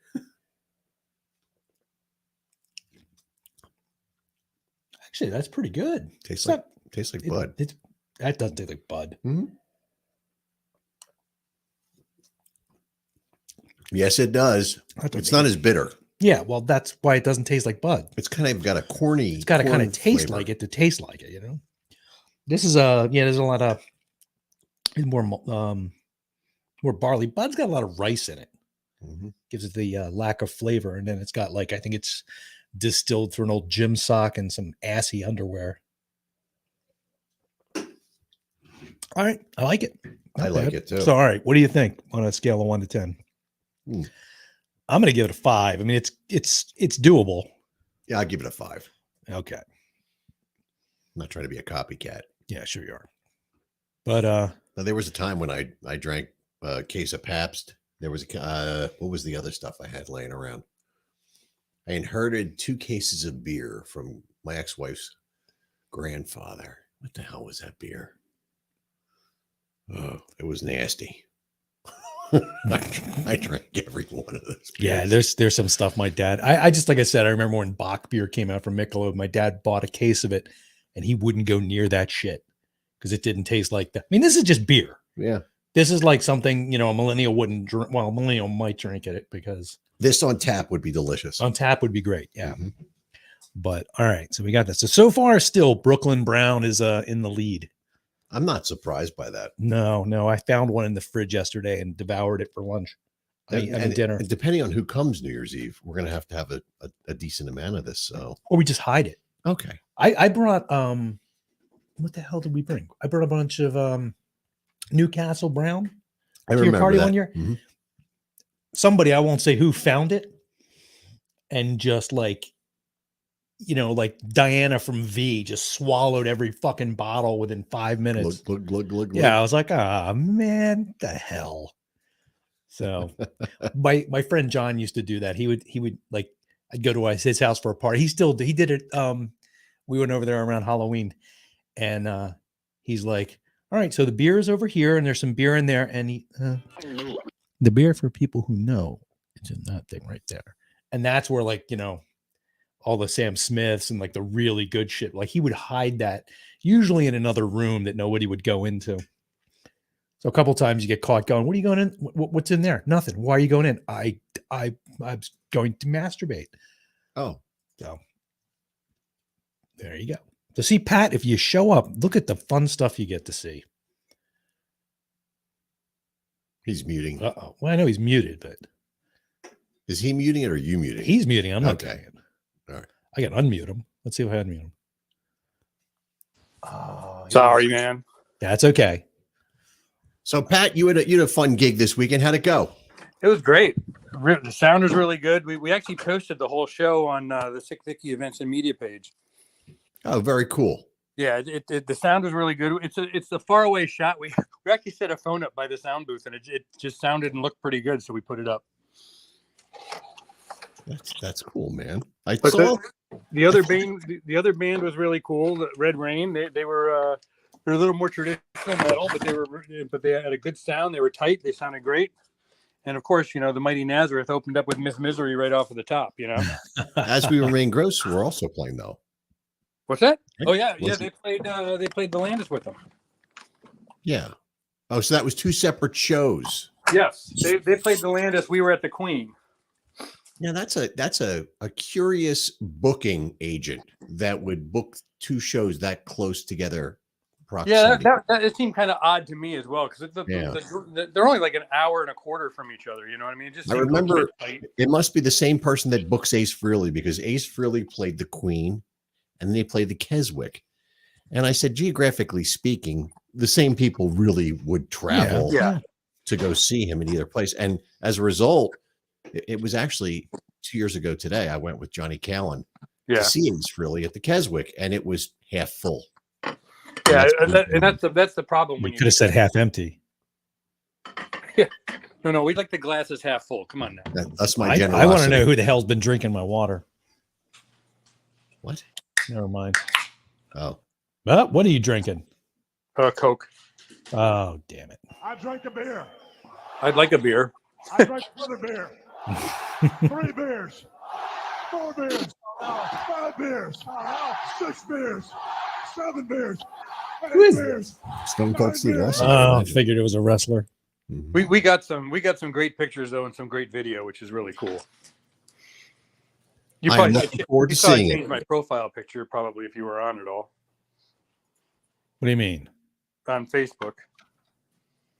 Speaker 4: Actually, that's pretty good.
Speaker 5: Tastes
Speaker 4: It's
Speaker 5: like
Speaker 4: not-
Speaker 5: Bud.
Speaker 4: That doesn't taste like Bud.
Speaker 5: Yes, it does. It's not as bitter.
Speaker 4: Yeah, well, that's why it doesn't taste like Bud.
Speaker 5: It's kind of got a corny.
Speaker 4: It's got to kind
Speaker 5: corn
Speaker 4: of taste
Speaker 5: flavor.
Speaker 4: like it to taste like it. This is there's a lot of more barley. Bud's got a lot of rice in it. Gives it the lack of flavor, and then it's got I think it's distilled through an old gym sock and some assy underwear. All right, I like it.
Speaker 5: I like it too.
Speaker 4: So, all right, what do you think on a scale of 1 to 10? I'm going to give it a 5. I mean, it's doable.
Speaker 5: Yeah, I'll give it a 5.
Speaker 4: Okay.
Speaker 5: I'm not trying to be a copycat.
Speaker 4: Yeah, sure you are. But
Speaker 5: now, there was a time when I drank a case of Pabst. There was what was the other stuff I had laying around? I inherited 2 cases of beer from my ex-wife's grandfather. What the hell was that beer? Oh, it was nasty. I drank every one of those beers.
Speaker 4: yeah, there's some stuff my dad. I just like I said, I remember when Bach beer came out from Michelob. My dad bought a case of it, and he wouldn't go near that shit because it didn't taste like that. I mean, this is just beer.
Speaker 5: Yeah.
Speaker 4: This is like something, a millennial wouldn't drink. Well, a millennial might drink it because
Speaker 5: This on tap would be delicious.
Speaker 4: on tap would be great. Yeah. But all right, so we got this. So far, still Brooklyn Brown is in the lead.
Speaker 5: I'm not surprised by that.
Speaker 4: No, I found one in the fridge yesterday and devoured it for lunch. And dinner.
Speaker 5: And depending on who comes New Year's Eve, we're going to have a decent amount of this. So,
Speaker 4: Or we just hide it.
Speaker 5: okay.
Speaker 4: I brought what the hell did we bring? I brought a bunch of Newcastle Brown.
Speaker 5: I
Speaker 4: to your
Speaker 5: remember
Speaker 4: party
Speaker 5: that.
Speaker 4: one year.
Speaker 5: Mhm.
Speaker 4: Somebody, I won't say who, found it and just like Diana from V just swallowed every fucking bottle within 5 minutes.
Speaker 5: Glug.
Speaker 4: Yeah, I was like, man, what the hell. So my friend John used to do that. He would like, I'd go to his house for a party. He did it. We went over there around Halloween, and he's like, all right, so the beer is over here, and there's some beer in there, and the beer for people who know, it's in that thing right there, and that's where all the Sam Smiths and like the really good shit. Like he would hide that usually in another room that nobody would go into. So a couple times you get caught going, what are you going in? What's in there? Nothing. Why are you going in? I'm going to masturbate.
Speaker 5: Oh,
Speaker 4: So there you go. To see Pat, if you show up, look at the fun stuff you get to see.
Speaker 5: he's muting.
Speaker 4: Uh-oh. Well, I know he's muted, but
Speaker 5: Is he muting it or are you muting?
Speaker 4: he's muting. I'm not
Speaker 5: Okay.
Speaker 4: doing it.
Speaker 5: All right.
Speaker 4: I can unmute him. Let's see if I unmute him. Oh,
Speaker 7: Sorry, man.
Speaker 4: That's okay.
Speaker 5: So Pat, you had a fun gig this weekend. How'd it go?
Speaker 7: It was great. The sound was really good. We actually posted the whole show on the Sick Vicky Events and Media page.
Speaker 5: Oh, very cool.
Speaker 7: Yeah, the sound was really good. It's a far away shot. We actually set a phone up by the sound booth, and it just sounded and looked pretty good, so we put it up.
Speaker 5: That's cool, man. I
Speaker 7: But
Speaker 5: saw
Speaker 7: the other band was really cool. The Red Rain. They're a little more traditional metal, but they had a good sound. They were tight. They sounded great. And of course, the Mighty Nazareth opened up with Miss Misery right off of the top.
Speaker 5: As We Remain Gross, we're also playing though.
Speaker 7: What's that? Oh yeah.
Speaker 5: Was
Speaker 7: They played the Landis with them.
Speaker 5: Yeah. Oh, so that was two separate shows.
Speaker 7: Yes, they played the Landis. We were at the Queen.
Speaker 5: Yeah, that's a curious booking agent that would book two shows that close together.
Speaker 7: Yeah,
Speaker 5: Proximity.
Speaker 7: that it seemed kind of odd to me as well because they're only like an hour and a quarter from each other. You know what I mean? It just
Speaker 5: I
Speaker 7: seemed
Speaker 5: remember
Speaker 7: tight.
Speaker 5: it must be the same person that books Ace Frehley because Ace Frehley played the Queen and they played the Keswick. And I said, geographically speaking, the same people really would travel
Speaker 7: Yeah.
Speaker 5: to go see him in either place. And as a result, it was actually 2 years ago today. I went with Johnny Callan
Speaker 7: Yeah,
Speaker 5: to see Ace Frehley at the Keswick, and it was half full.
Speaker 7: yeah, and that's the problem.
Speaker 4: You
Speaker 7: When
Speaker 4: could have said half empty.
Speaker 7: No, we like the glasses half full. Come on now.
Speaker 5: That's my
Speaker 4: I
Speaker 5: generosity.
Speaker 4: want to know who the hell's been drinking my water.
Speaker 5: What?
Speaker 4: Never mind.
Speaker 5: Oh,
Speaker 4: What are you drinking?
Speaker 7: Coke.
Speaker 4: Oh, damn it.
Speaker 8: I drank a beer.
Speaker 7: I'd like a beer.
Speaker 8: I drank another beer. 3 beers. 4 beers. 5 beers. 6 beers. 7 beers. 8
Speaker 4: Who is
Speaker 8: beers.
Speaker 5: Stone Cold Steve Austin.
Speaker 4: Oh, figured it was a wrestler.
Speaker 5: Mhm.
Speaker 7: We got some great pictures though and some great video, which is really cool. You
Speaker 5: I'm
Speaker 7: probably
Speaker 5: looking forward
Speaker 7: you
Speaker 5: to
Speaker 7: saw I
Speaker 5: seeing
Speaker 7: changed
Speaker 5: it.
Speaker 7: my profile picture probably if you were on at all
Speaker 4: What do you mean?
Speaker 7: on Facebook.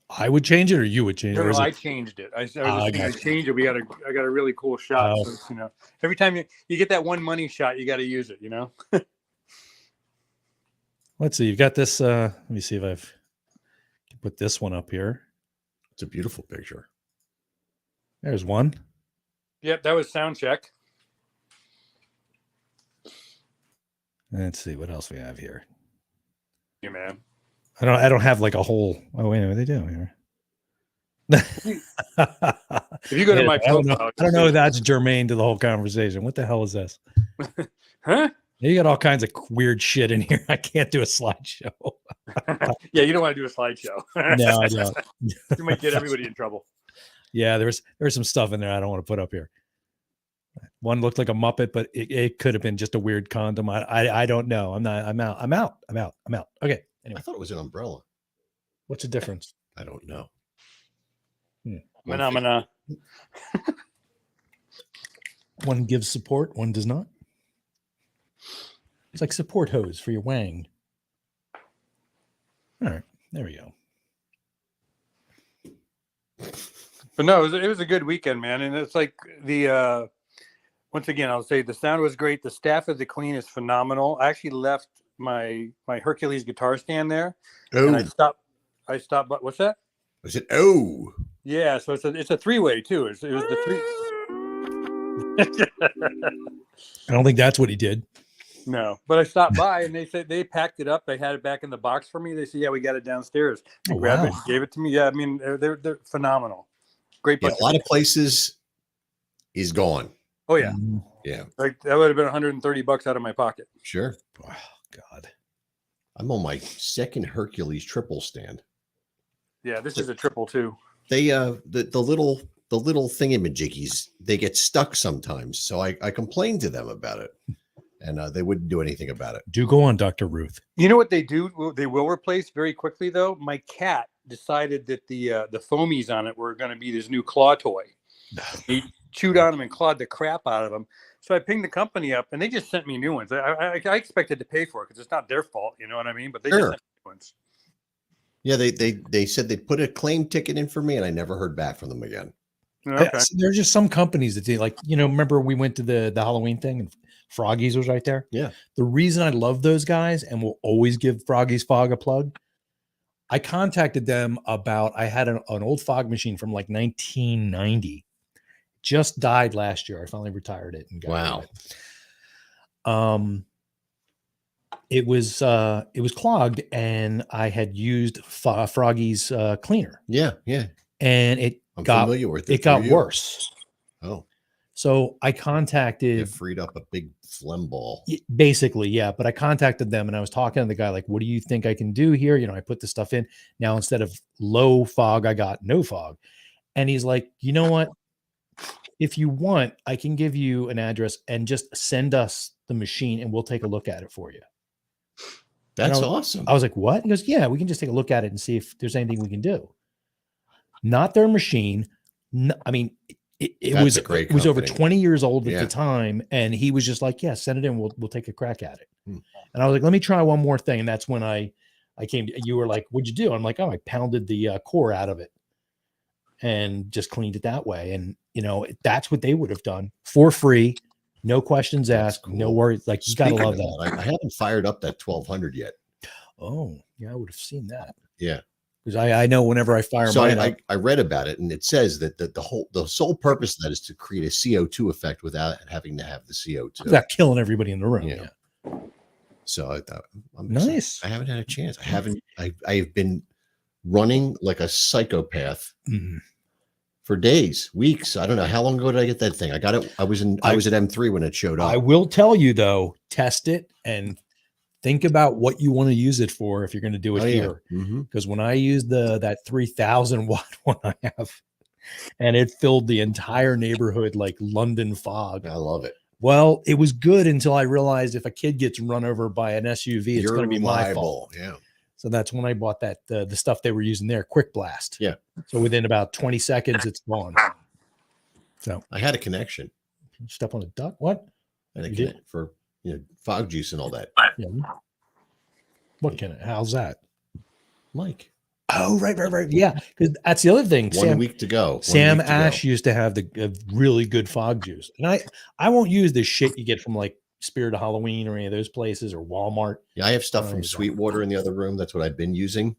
Speaker 4: I would change it or you would change it?
Speaker 7: No,
Speaker 4: Or is
Speaker 7: I
Speaker 4: it-
Speaker 7: changed it. I was
Speaker 4: I
Speaker 7: just going
Speaker 4: got
Speaker 7: to change it. I got a really cool shot.
Speaker 4: Oh.
Speaker 7: So it's, every time you get that one money shot, you got to use it.
Speaker 4: Let's see. You've got this. Let me see if I've put this one up here.
Speaker 5: It's a beautiful picture.
Speaker 4: There's one.
Speaker 7: Yep, that was sound check.
Speaker 4: Let's see what else we have here.
Speaker 7: You man.
Speaker 4: I don't have like a whole. Oh wait, what do they do here?
Speaker 7: If you go to my
Speaker 4: I don't know.
Speaker 7: profile,
Speaker 4: I don't know if that's germane to the whole conversation. What the hell is this?
Speaker 7: Huh?
Speaker 4: You got all kinds of weird shit in here. I can't do a slideshow.
Speaker 7: Yeah, you don't want to do a slideshow.
Speaker 4: No, I don't.
Speaker 7: You might get everybody in trouble.
Speaker 4: Yeah, there's some stuff in there I don't want to put up here. One looked like a Muppet, but it could have been just a weird condom. I don't know. I'm out. Okay.
Speaker 5: I
Speaker 4: Anyway,
Speaker 5: thought it was an umbrella.
Speaker 4: what's the difference?
Speaker 5: I don't know.
Speaker 7: Phenomena.
Speaker 4: One gives support, one does not. It's like support hose for your wang. All right, there we go.
Speaker 7: But no, it was a good weekend, man. And it's like once again, I'll say the sound was great. The staff at the Queen is phenomenal. I actually left my Hercules guitar stand there, and I stopped. But what's that?
Speaker 5: I said, oh.
Speaker 7: Yeah, so it's a 3-way too. It was the 3.
Speaker 4: I don't think that's what he did.
Speaker 7: No, but I stopped by and they said they packed it up. They had it back in the box for me. They said, "Yeah, we got it downstairs." They
Speaker 4: Oh,
Speaker 7: grabbed
Speaker 4: wow.
Speaker 7: it, and gave it to me. Yeah, I mean they're phenomenal. Great
Speaker 5: Yeah,
Speaker 7: bunch
Speaker 5: a lot of places is gone.
Speaker 7: Oh yeah,
Speaker 5: Yeah,
Speaker 7: like that would have been $130 out of my pocket.
Speaker 5: sure.
Speaker 4: Oh, God.
Speaker 5: I'm on my second Hercules triple stand.
Speaker 7: Yeah, this is a triple too.
Speaker 5: They the little thingamajiggies, they get stuck sometimes. So I complained to them about it, and they wouldn't do anything about it.
Speaker 4: Do go on, Dr. Ruth.
Speaker 7: You know what they do? They will replace very quickly though. My cat decided that the foamies on it were going to be this new claw toy. He chewed on them and clawed the crap out of them. So I pinged the company up, and they just sent me new ones. I expected to pay for it because it's not their fault, you know what I mean? But they just sent me new ones.
Speaker 5: Yeah, they said they put a claim ticket in for me, and I never heard back from them again.
Speaker 7: Okay.
Speaker 4: There's just some companies that do, like, remember we went to the Halloween thing and Froggies was right there.
Speaker 5: Yeah.
Speaker 4: The reason I love those guys and will always give Froggies Fog a plug, I contacted them about, I had an old fog machine from like 1990, just died last year. I finally retired it and got rid of it. It was clogged, and I had used Froggy's cleaner.
Speaker 5: Yeah.
Speaker 4: And it got worse.
Speaker 5: Oh.
Speaker 4: So I contacted.
Speaker 5: It freed up a big phlegm ball.
Speaker 4: Basically, yeah. But I contacted them, and I was talking to the guy, like, what do you think I can do here? I put the stuff in. Now, instead of low fog, I got no fog. And he's like, you know what? If you want, I can give you an address and just send us the machine, and we'll take a look at it for you.
Speaker 5: That's awesome.
Speaker 4: I was like, what? He goes, yeah, we can just take a look at it and see if there's anything we can do. Not their machine. No, I mean, it was over 20 years old at the time. And he was just like, yeah, send it in. We'll take a crack at it. And I was like, let me try one more thing. And that's when I came to, you were like, what'd you do? I'm like, oh, I pounded the core out of it and just cleaned it that way. And, that's what they would have done for free. No questions asked. Cool. No worries. Like, you gotta love that.
Speaker 5: I haven't fired up that 1200 yet.
Speaker 4: Oh, yeah, I would have seen that.
Speaker 5: Yeah.
Speaker 4: Because I know whenever I fire mine up.
Speaker 5: I read about it, and it says that the sole purpose of that is to create a CO2 effect without having to have the CO2.
Speaker 4: Without killing everybody in the room.
Speaker 5: Yeah. So I thought,
Speaker 4: nice.
Speaker 5: I haven't had a chance. I've been running like a psychopath for days, weeks. I don't know how long ago did I get that thing. I got it. I was at M3 when it showed up.
Speaker 4: I will tell you though, test it and think about what you want to use it for if you're going to do it here. Because when I used that 3000 watt one I have, and it filled the entire neighborhood like London fog.
Speaker 5: I love it.
Speaker 4: Well, it was good until I realized if a kid gets run over by an SUV, it's going to be my fault.
Speaker 5: Yeah.
Speaker 4: So that's when I bought that the stuff they were using there, Quick Blast.
Speaker 5: Yeah.
Speaker 4: So within about 20 seconds, it's gone. So
Speaker 5: I had a connection.
Speaker 4: Step on a duck. What?
Speaker 5: I had a connection for fog juice and all that.
Speaker 4: Yeah. What can it? How's that?
Speaker 5: Mike.
Speaker 4: Oh, right. Yeah, because that's the other thing.
Speaker 5: One week to go.
Speaker 4: Sam Ash used to have the really good fog juice, and I won't use the shit you get from like Spirit of Halloween or any of those places or Walmart.
Speaker 5: Yeah, I have stuff from Sweetwater in the other room. That's what I've been using.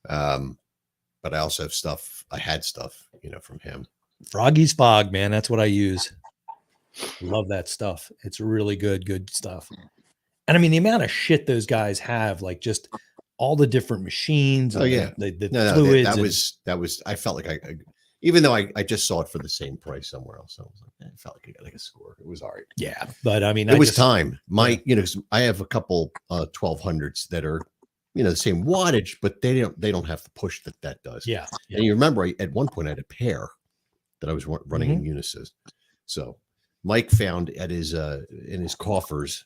Speaker 5: But I also have stuff. I had stuff, from him.
Speaker 4: Froggy's Fog, man. That's what I use. Love that stuff. It's really good stuff. And I mean, the amount of shit those guys have, like just all the different machines.
Speaker 5: Oh yeah,
Speaker 4: the fluids.
Speaker 5: That was. I felt like I even though I just saw it for the same price somewhere else, I was like, I felt like I got like a score. It was all right.
Speaker 4: Yeah, but I mean,
Speaker 5: it was time. I have a couple 1200s that are, the same wattage, but they don't have the push that does.
Speaker 4: Yeah.
Speaker 5: And you remember, at one point I had a pair that I was running in Unisys. So Mike found at his in his coffers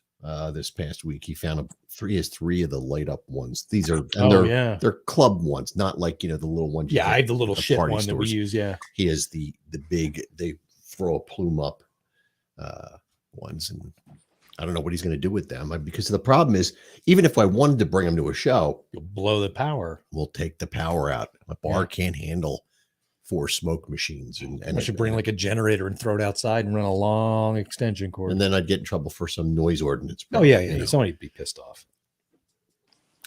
Speaker 5: this past week, he found three of the light up ones. These are they're club ones, not like the little ones.
Speaker 4: Yeah, I have the little shit one that we use. Yeah,
Speaker 5: he has the big, they throw a plume up ones, and I don't know what he's going to do with them, because the problem is, even if I wanted to bring them to a show,
Speaker 4: you'll blow the power.
Speaker 5: We'll take the power out. My bar can't handle 4 smoke machines, and
Speaker 4: I should bring like a generator and throw it outside and run a long extension cord.
Speaker 5: And then I'd get in trouble for some noise ordinance.
Speaker 4: Somebody'd be pissed off.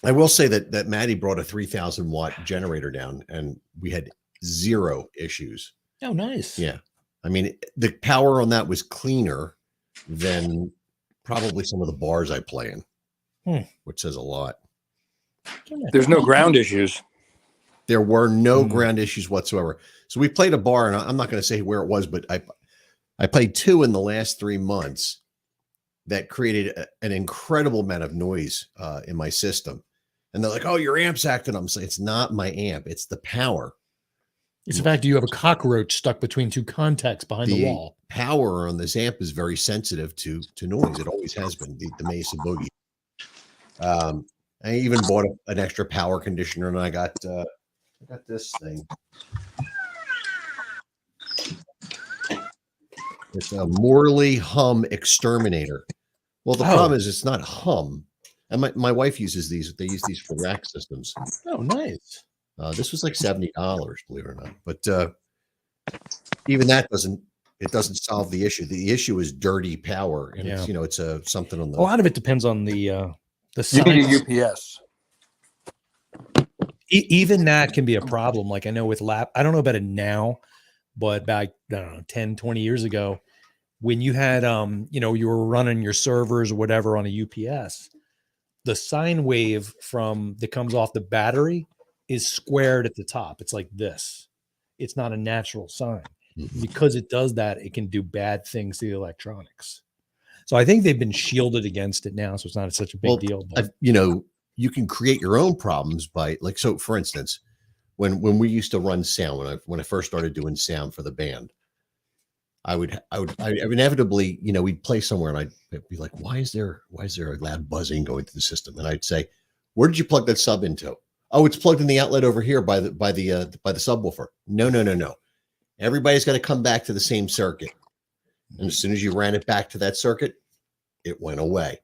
Speaker 5: I will say that Maddie brought a 3000 watt generator down, and we had 0 issues.
Speaker 4: Oh, nice.
Speaker 5: Yeah, I mean, the power on that was cleaner than probably some of the bars I play in, which says a lot.
Speaker 7: There's no ground issues.
Speaker 5: There were no ground issues whatsoever. So we played a bar, and I'm not going to say where it was, but I played 2 in the last 3 months that created an incredible amount of noise in my system. And they're like, "Oh, your amp's acting." I'm saying, it's not my amp; it's the power.
Speaker 4: It's the fact that you have a cockroach stuck between 2 contacts behind the wall.
Speaker 5: Power on this amp is very sensitive to noise. It always has been. The Mesa Boogie. I even bought an extra power conditioner, and I got I got this thing. It's a Morley Hum Exterminator. Well, the problem is it's not hum. And my wife uses these. They use these for rack systems.
Speaker 4: Oh, nice.
Speaker 5: This was like $70, believe it or not. But even that doesn't solve the issue. The issue is dirty power, and it's it's something on the.
Speaker 4: A lot of it depends on the
Speaker 7: You
Speaker 4: size.
Speaker 7: need a UPS.
Speaker 4: Even that can be a problem. Like I know with I don't know about it now, but back, I don't know, 10, 20 years ago, when you had, you were running your servers or whatever on a UPS, the sine wave that comes off the battery is squared at the top. It's like this. It's not a natural sine. Because it does that, it can do bad things to the electronics. So I think they've been shielded against it now, so it's not such a big deal. But
Speaker 5: you can create your own problems by so for instance, when we used to run sound, when I first started doing sound for the band, I would inevitably, we'd play somewhere and I'd be like, why is there a loud buzzing going through the system? And I'd say, where did you plug that sub into? Oh, it's plugged in the outlet over here by the subwoofer. No. Everybody's got to come back to the same circuit. And as soon as you ran it back to that circuit, it went away.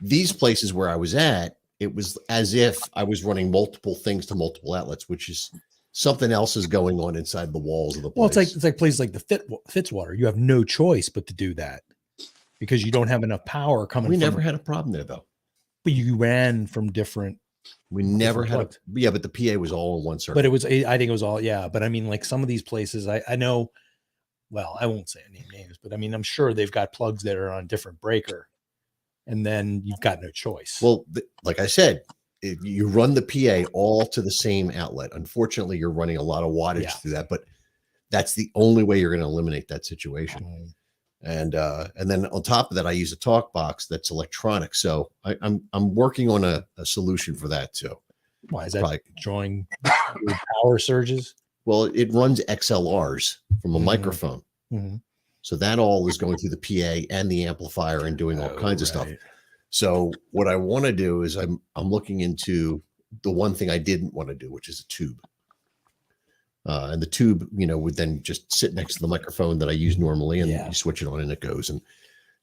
Speaker 5: These places where I was at, it was as if I was running multiple things to multiple outlets, which is something else is going on inside the walls of the place.
Speaker 4: Well, it's like places like the Fitzwater. You have no choice but to do that because you don't have enough power coming.
Speaker 5: We never had a problem there though.
Speaker 4: But you ran from different.
Speaker 5: We never had but the PA was all in one circuit.
Speaker 4: But I think it was all, but I mean, like some of these places I know, well, I won't say any names, but I mean, I'm sure they've got plugs that are on a different breaker and then you've got no choice.
Speaker 5: Well, like I said, if you run the PA all to the same outlet. Unfortunately, you're running a lot of wattage through that, but that's the only way you're going to eliminate that situation. And then on top of that, I use a talk box that's electronic. So I'm working on a solution for that too.
Speaker 4: Why is that drawing power surges?
Speaker 5: Well, it runs XLRs from a microphone.
Speaker 4: Mm-hmm.
Speaker 5: So that all is going through the PA and the amplifier and doing all kinds of stuff. So what I want to do is I'm looking into the one thing I didn't want to do, which is a tube. And the tube, would then just sit next to the microphone that I use normally, and you switch it on and it goes. And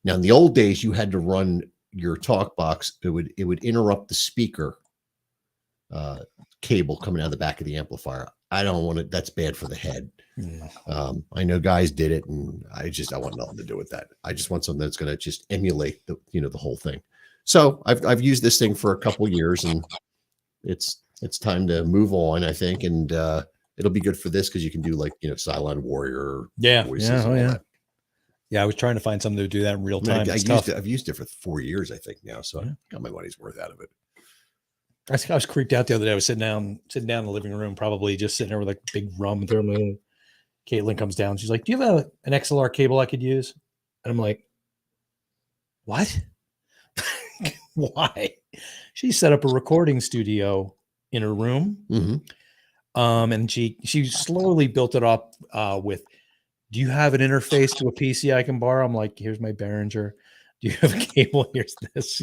Speaker 5: now in the old days, you had to run your talk box. It would interrupt the speaker cable coming out of the back of the amplifier. I don't want it. That's bad for the head. I know guys did it, and I want nothing to do with that. I just want something that's going to just emulate the whole thing. So I've used this thing for a couple years, and it's time to move on, I think, and it'll be good for this because you can do like Cylon Warrior. Voices
Speaker 4: Yeah, I was trying to find something to do that in real time.
Speaker 5: I've used it for 4 years, I think now, so I got my money's worth out of it.
Speaker 4: I was creeped out the other day. I was sitting down in the living room, probably just sitting there with like big rum thermo. Caitlin comes down. She's like, "Do you have an XLR cable I could use?" And I'm like, "What? Why?" She set up a recording studio in her room, and she slowly built it up with. Do you have an interface to a PC I can borrow? I'm like, here's my Behringer. Do you have a cable? Here's this,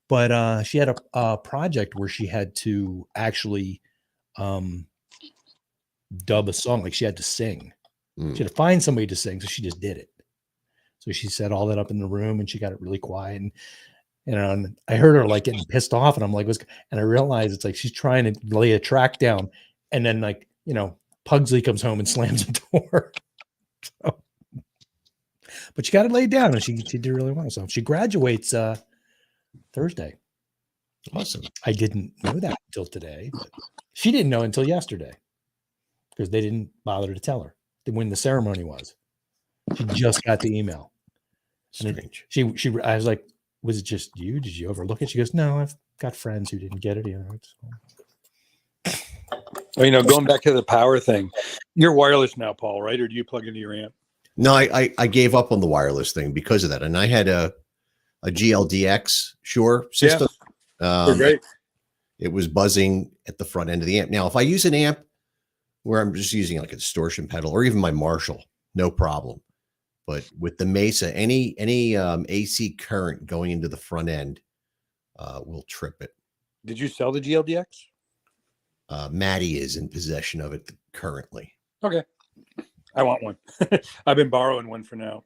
Speaker 4: But she had a project where she had to actually dub a song. Like she had to sing. She had to find somebody to sing. So she just did it. So she set all that up in the room and she got it really quiet. And I heard her like getting pissed off. And I'm like, and I realized it's like she's trying to lay a track down. And then Pugsley comes home and slams the door. So, but she got it laid down and she did really well. So she graduates Thursday.
Speaker 5: Awesome.
Speaker 4: I didn't know that until today, but she didn't know until yesterday because they didn't bother to tell her when the ceremony was. She just got the email.
Speaker 5: Strange.
Speaker 4: I was like, was it just you? Did you overlook it? She goes, no, I've got friends who didn't get it either.
Speaker 7: Well, going back to the power thing, you're wireless now, Paul, right? Or do you plug into your amp?
Speaker 5: No, I gave up on the wireless thing because of that. And I had a GLDX Shure system.
Speaker 7: They're great.
Speaker 5: It was buzzing at the front end of the amp. Now, if I use an amp where I'm just using like a distortion pedal or even my Marshall, no problem. But with the Mesa, any AC current going into the front end will trip it.
Speaker 7: Did you sell the GLDX?
Speaker 5: Maddie is in possession of it currently.
Speaker 7: Okay. I want one. I've been borrowing one for now.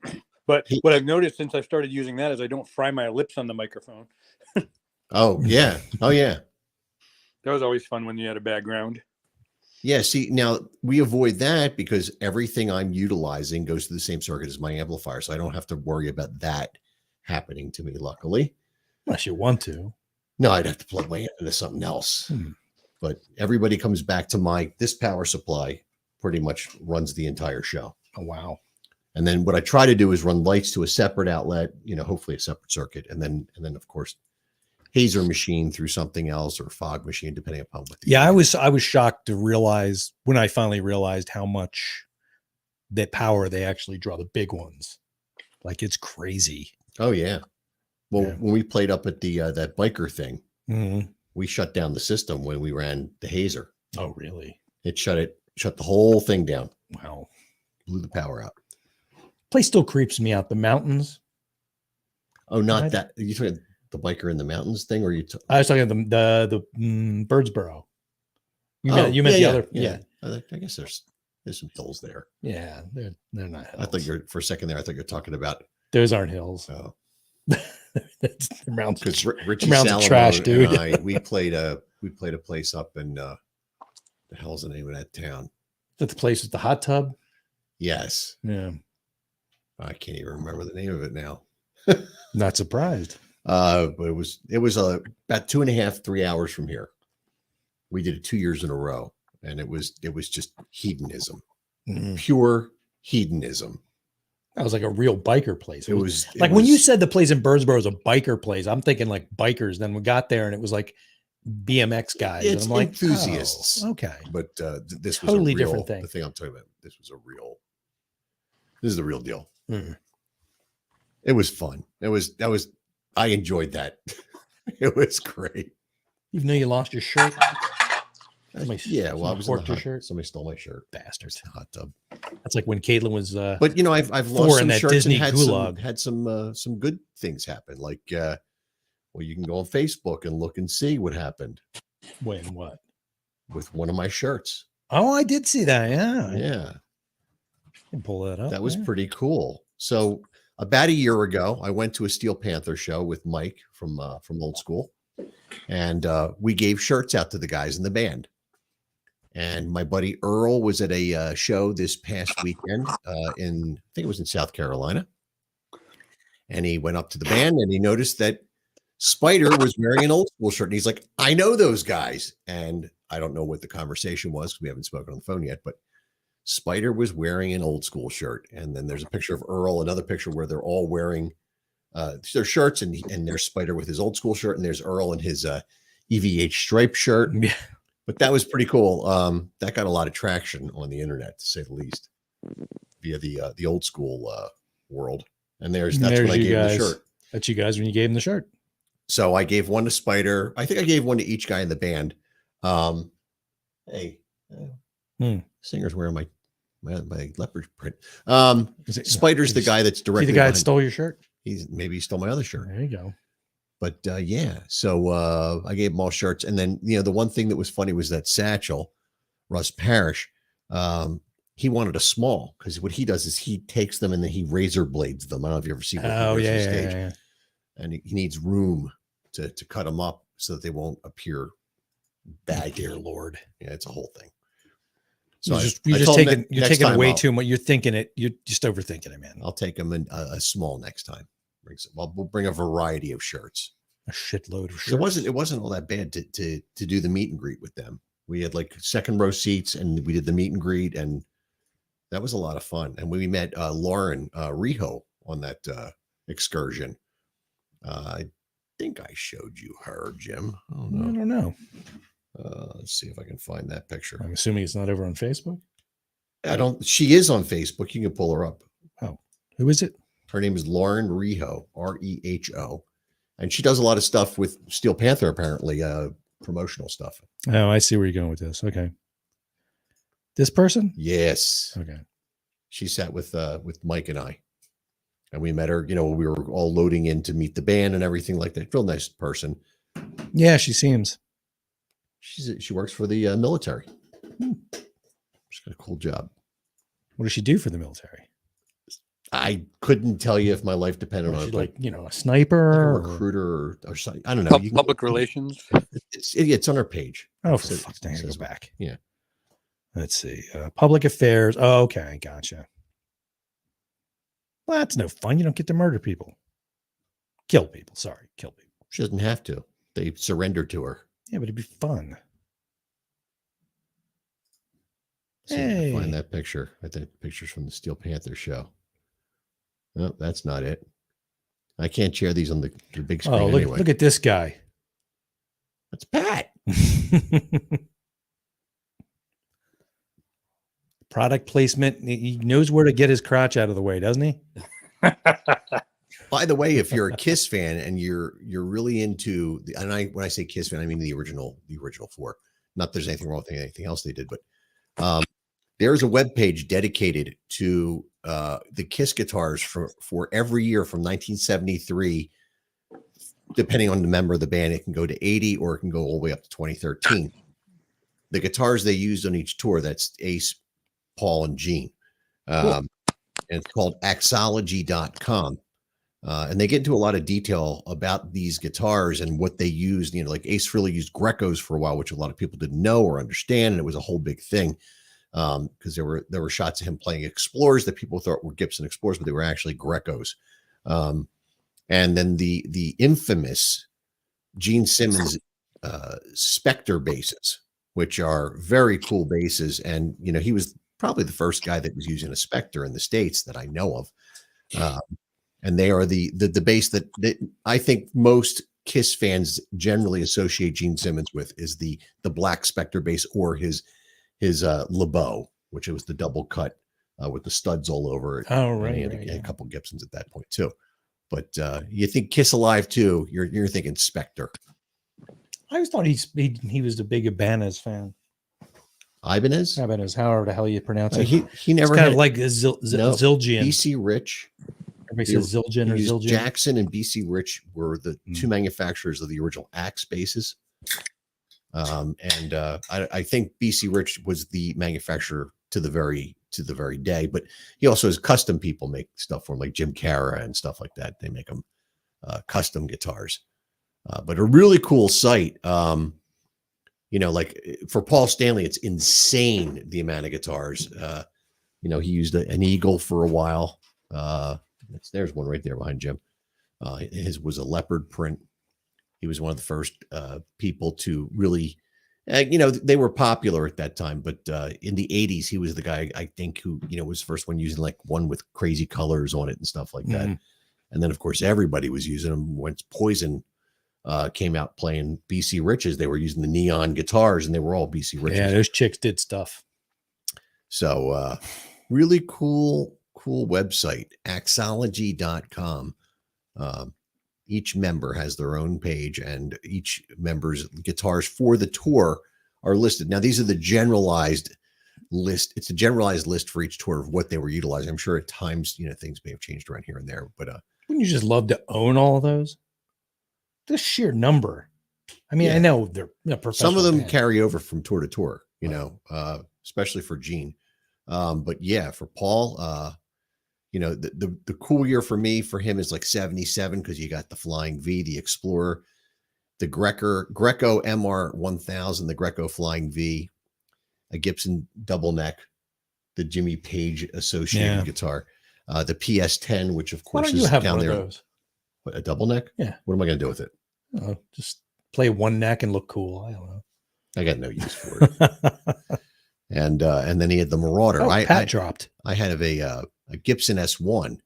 Speaker 7: But what I've noticed since I've started using that is I don't fry my lips on the microphone.
Speaker 5: Oh, yeah. Oh, yeah.
Speaker 7: That was always fun when you had a background.
Speaker 5: Yeah. See, now we avoid that because everything I'm utilizing goes to the same circuit as my amplifier. So I don't have to worry about that happening to me, luckily.
Speaker 4: Unless you want to.
Speaker 5: No, I'd have to plug my into something else. But everybody comes back to this power supply pretty much runs the entire show.
Speaker 4: Oh, wow.
Speaker 5: And then what I try to do is run lights to a separate outlet, hopefully a separate circuit. And then of course, hazer machine through something else or fog machine, depending upon what.
Speaker 4: Yeah, I was shocked to realize when I finally realized how much that power they actually draw, the big ones. Like, it's crazy.
Speaker 5: Oh, yeah. Well, when we played up at the that biker thing, we shut down the system when we ran the hazer.
Speaker 4: Oh, really?
Speaker 5: It shut the whole thing down.
Speaker 4: Wow.
Speaker 5: Blew the power out.
Speaker 4: Place still creeps me out. The mountains.
Speaker 5: Oh, not that. Are you talking the biker in the mountains thing, or
Speaker 4: I was talking the Birdsboro. You meant the other. Yeah.
Speaker 5: I guess there's some hills there.
Speaker 4: Yeah, they're not hills.
Speaker 5: I thought for a second there. I thought you were talking about.
Speaker 4: Those aren't hills.
Speaker 5: Oh.
Speaker 4: That's the mountains.
Speaker 5: Because Richie
Speaker 4: mountains trash, dude.
Speaker 5: And we played a place up in the hell's the name of that town?
Speaker 4: Is that the place with the hot tub?
Speaker 5: Yes.
Speaker 4: Yeah.
Speaker 5: I can't even remember the name of it now.
Speaker 4: Not surprised.
Speaker 5: But it was about 2.5, 3 hours from here. We did it 2 years in a row, and it was just hedonism, pure hedonism.
Speaker 4: That was like a real biker place.
Speaker 5: It was
Speaker 4: like when you said the place in Birdsboro was a biker place, I'm thinking like bikers. Then we got there and it was like BMX guys.
Speaker 5: It's
Speaker 4: and I'm like,
Speaker 5: enthusiasts.
Speaker 4: Oh, okay.
Speaker 5: But this was
Speaker 4: totally
Speaker 5: a real,
Speaker 4: different thing.
Speaker 5: The thing I'm talking about, this is the real deal. It was fun. I enjoyed that. It was great.
Speaker 4: Even though you lost your shirt.
Speaker 5: I was in the
Speaker 4: shirt.
Speaker 5: Somebody stole my shirt.
Speaker 4: Bastards.
Speaker 5: Hot tub.
Speaker 4: That's like when Caitlin was.
Speaker 5: But I've lost some
Speaker 4: that
Speaker 5: shirts
Speaker 4: Disney
Speaker 5: and
Speaker 4: gulag.
Speaker 5: had some good things happen. Like, you can go on Facebook and look and see what happened.
Speaker 4: When what?
Speaker 5: With one of my shirts.
Speaker 4: Oh, I did see that. Yeah.
Speaker 5: Yeah.
Speaker 4: I can pull that up.
Speaker 5: That was pretty cool. So about a year ago, I went to a Steel Panther show with Mike from Old School, and we gave shirts out to the guys in the band. And my buddy Earl was at a show this past weekend I think it was in South Carolina. And he went up to the band and he noticed that Spider was wearing an Old School shirt. And he's like, I know those guys. And I don't know what the conversation was because we haven't spoken on the phone yet, but Spider was wearing an Old School shirt. And then there's a picture of Earl, another picture where they're all wearing their shirts, and there's Spider with his Old School shirt, and there's Earl in his EVH striped shirt.
Speaker 4: Yeah.
Speaker 5: But that was pretty cool. That got a lot of traction on the internet, to say the least, via the Old School world. And that's when I gave him the shirt.
Speaker 4: That's you guys when you gave him the shirt.
Speaker 5: So I gave one to Spider. I think I gave one to each guy in the band. Singer's wearing my leopard print. Spider's the guy that's directly.
Speaker 4: The guy that stole your shirt.
Speaker 5: Maybe he stole my other shirt.
Speaker 4: There you go.
Speaker 5: But yeah, so I gave them all shirts, and then the one thing that was funny was that Satchel, Russ Parrish, he wanted a small because what he does is he takes them and then he razor blades them. I don't know if you ever seen that.
Speaker 4: Oh yeah.
Speaker 5: And he needs room to cut them up so that they won't appear baggy.
Speaker 4: Dear Lord,
Speaker 5: yeah, it's a whole thing. So
Speaker 4: you're taking way too much. You're thinking it. You're just overthinking it, man.
Speaker 5: I'll take them in a small next time. We'll bring a variety of shirts.
Speaker 4: A shitload of shirts.
Speaker 5: It wasn't all that bad to do the meet and greet with them. We had like second row seats, and we did the meet and greet, and that was a lot of fun. And we met Lauren Riho on that excursion. I think I showed you her, Jim.
Speaker 4: I don't know.
Speaker 5: Let's see if I can find that picture.
Speaker 4: I'm assuming it's not over on Facebook.
Speaker 5: She is on Facebook. You can pull her up.
Speaker 4: Oh, who is it?
Speaker 5: Her name is Lauren Reho, Reho. And she does a lot of stuff with Steel Panther, apparently, promotional stuff.
Speaker 4: Oh, I see where you're going with this. Okay. This person?
Speaker 5: Yes.
Speaker 4: Okay.
Speaker 5: She sat with Mike and I. And we met her, we were all loading in to meet the band and everything like that. Real nice person.
Speaker 4: Yeah, she seems.
Speaker 5: She works for the military. She's got a cool job.
Speaker 4: What does she do for the military?
Speaker 5: I couldn't tell you if my life depended on
Speaker 4: She's
Speaker 5: it.
Speaker 4: like,
Speaker 5: Like
Speaker 4: a sniper,
Speaker 5: a recruiter or something. I don't know. You can-
Speaker 7: Public relations.
Speaker 5: It's on our page.
Speaker 4: Oh, for
Speaker 5: So-
Speaker 4: fuck's sake, I gotta go
Speaker 5: says-
Speaker 4: back.
Speaker 5: Yeah.
Speaker 4: Let's see. Public affairs. Oh, okay, gotcha. Well, that's no fun. You don't get to murder people. Kill people. Sorry, kill people.
Speaker 5: She doesn't have to. They surrendered to her.
Speaker 4: Yeah, but it'd be fun.
Speaker 5: See if I can find
Speaker 4: Hey.
Speaker 5: that picture. I think pictures from the Steel Panther show. No, that's not it. I can't share these on the big screen
Speaker 4: Oh, look,
Speaker 5: anyway.
Speaker 4: look at this guy.
Speaker 5: That's Pat.
Speaker 4: Product placement. He knows where to get his crotch out of the way, doesn't he?
Speaker 5: By the way, if you're a Kiss fan and you're really into the, and when I say Kiss fan, I mean the original four. Not that there's anything wrong with anything else they did, but there's a web page dedicated to the Kiss guitars for every year from 1973. Depending on the member of the band, it can go to 80 or it can go all the way up to 2013. The guitars they used on each tour, that's Ace, Paul, and Gene. And it's called axology.com. And they get into a lot of detail about these guitars and what they used. Like Ace Frehley used Grecos for a while, which a lot of people didn't know or understand. And it was a whole big thing because there were shots of him playing Explorers that people thought were Gibson Explorers, but they were actually Grecos. And then the infamous Gene Simmons Spectre basses, which are very cool basses. And, he was probably the first guy that was using a Spectre in the States that I know of. And they are the bass that I think most Kiss fans generally associate Gene Simmons with is the black Spectre bass or his LeBeau, which was the double cut with the studs all over it.
Speaker 4: Oh,
Speaker 5: And
Speaker 4: right.
Speaker 5: he had
Speaker 4: right,
Speaker 5: a couple Gibsons at that point too. But you think Kiss Alive too, you're thinking Spectre.
Speaker 4: I always thought he was a big Ibanez fan.
Speaker 5: Ibanez?
Speaker 4: Ibanez, however the hell you pronounce it.
Speaker 5: He never
Speaker 4: it's kind
Speaker 5: had
Speaker 4: of like a Zildjian.
Speaker 5: BC Rich.
Speaker 4: Everybody says Zildjian or Zildjian.
Speaker 5: Jackson and BC Rich were the two manufacturers of the original Axe bases. I think BC Rich was the manufacturer to the very day, but he also has custom people make stuff for him, like Jim Cara and stuff like that. They make them custom guitars, but a really cool site. Like for Paul Stanley, it's insane the amount of guitars. He used an Eagle for a while. There's one right there behind Jim. His was a leopard print. He was one of the first people to really, they were popular at that time, but in the 80s, he was the guy, I think, who, was the first one using like one with crazy colors on it and stuff like that. And then, of course, everybody was using them. Once Poison came out playing BC Riches, they were using the neon guitars and they were all BC Riches.
Speaker 4: Yeah, those chicks did stuff.
Speaker 5: So really cool website, axology.com. Each member has their own page and each member's guitars for the tour are listed. Now, these are the generalized list. It's a generalized list for each tour of what they were utilizing. I'm sure at times, things may have changed around here and there, but
Speaker 4: wouldn't you just love to own all of those? The sheer number. I mean,
Speaker 5: Yeah.
Speaker 4: I know they're professional.
Speaker 5: some of them
Speaker 4: band.
Speaker 5: carry over from tour to tour, especially for Gene. But yeah, for Paul, the cool year for him is like 77 because you got the Flying V, the Explorer, the Greco MR 1000, the Greco Flying V, a Gibson double neck, the Jimmy Page associated guitar, the PS10, which of
Speaker 4: Why
Speaker 5: course
Speaker 4: don't you
Speaker 5: is
Speaker 4: have
Speaker 5: down
Speaker 4: one
Speaker 5: there.
Speaker 4: of those?
Speaker 5: What, a double neck?
Speaker 4: Yeah.
Speaker 5: What am I going to do with it?
Speaker 4: Just play one neck and look cool. I don't know.
Speaker 5: I got no use for it. And then he had the Marauder.
Speaker 4: Pat dropped.
Speaker 5: I had a Gibson S1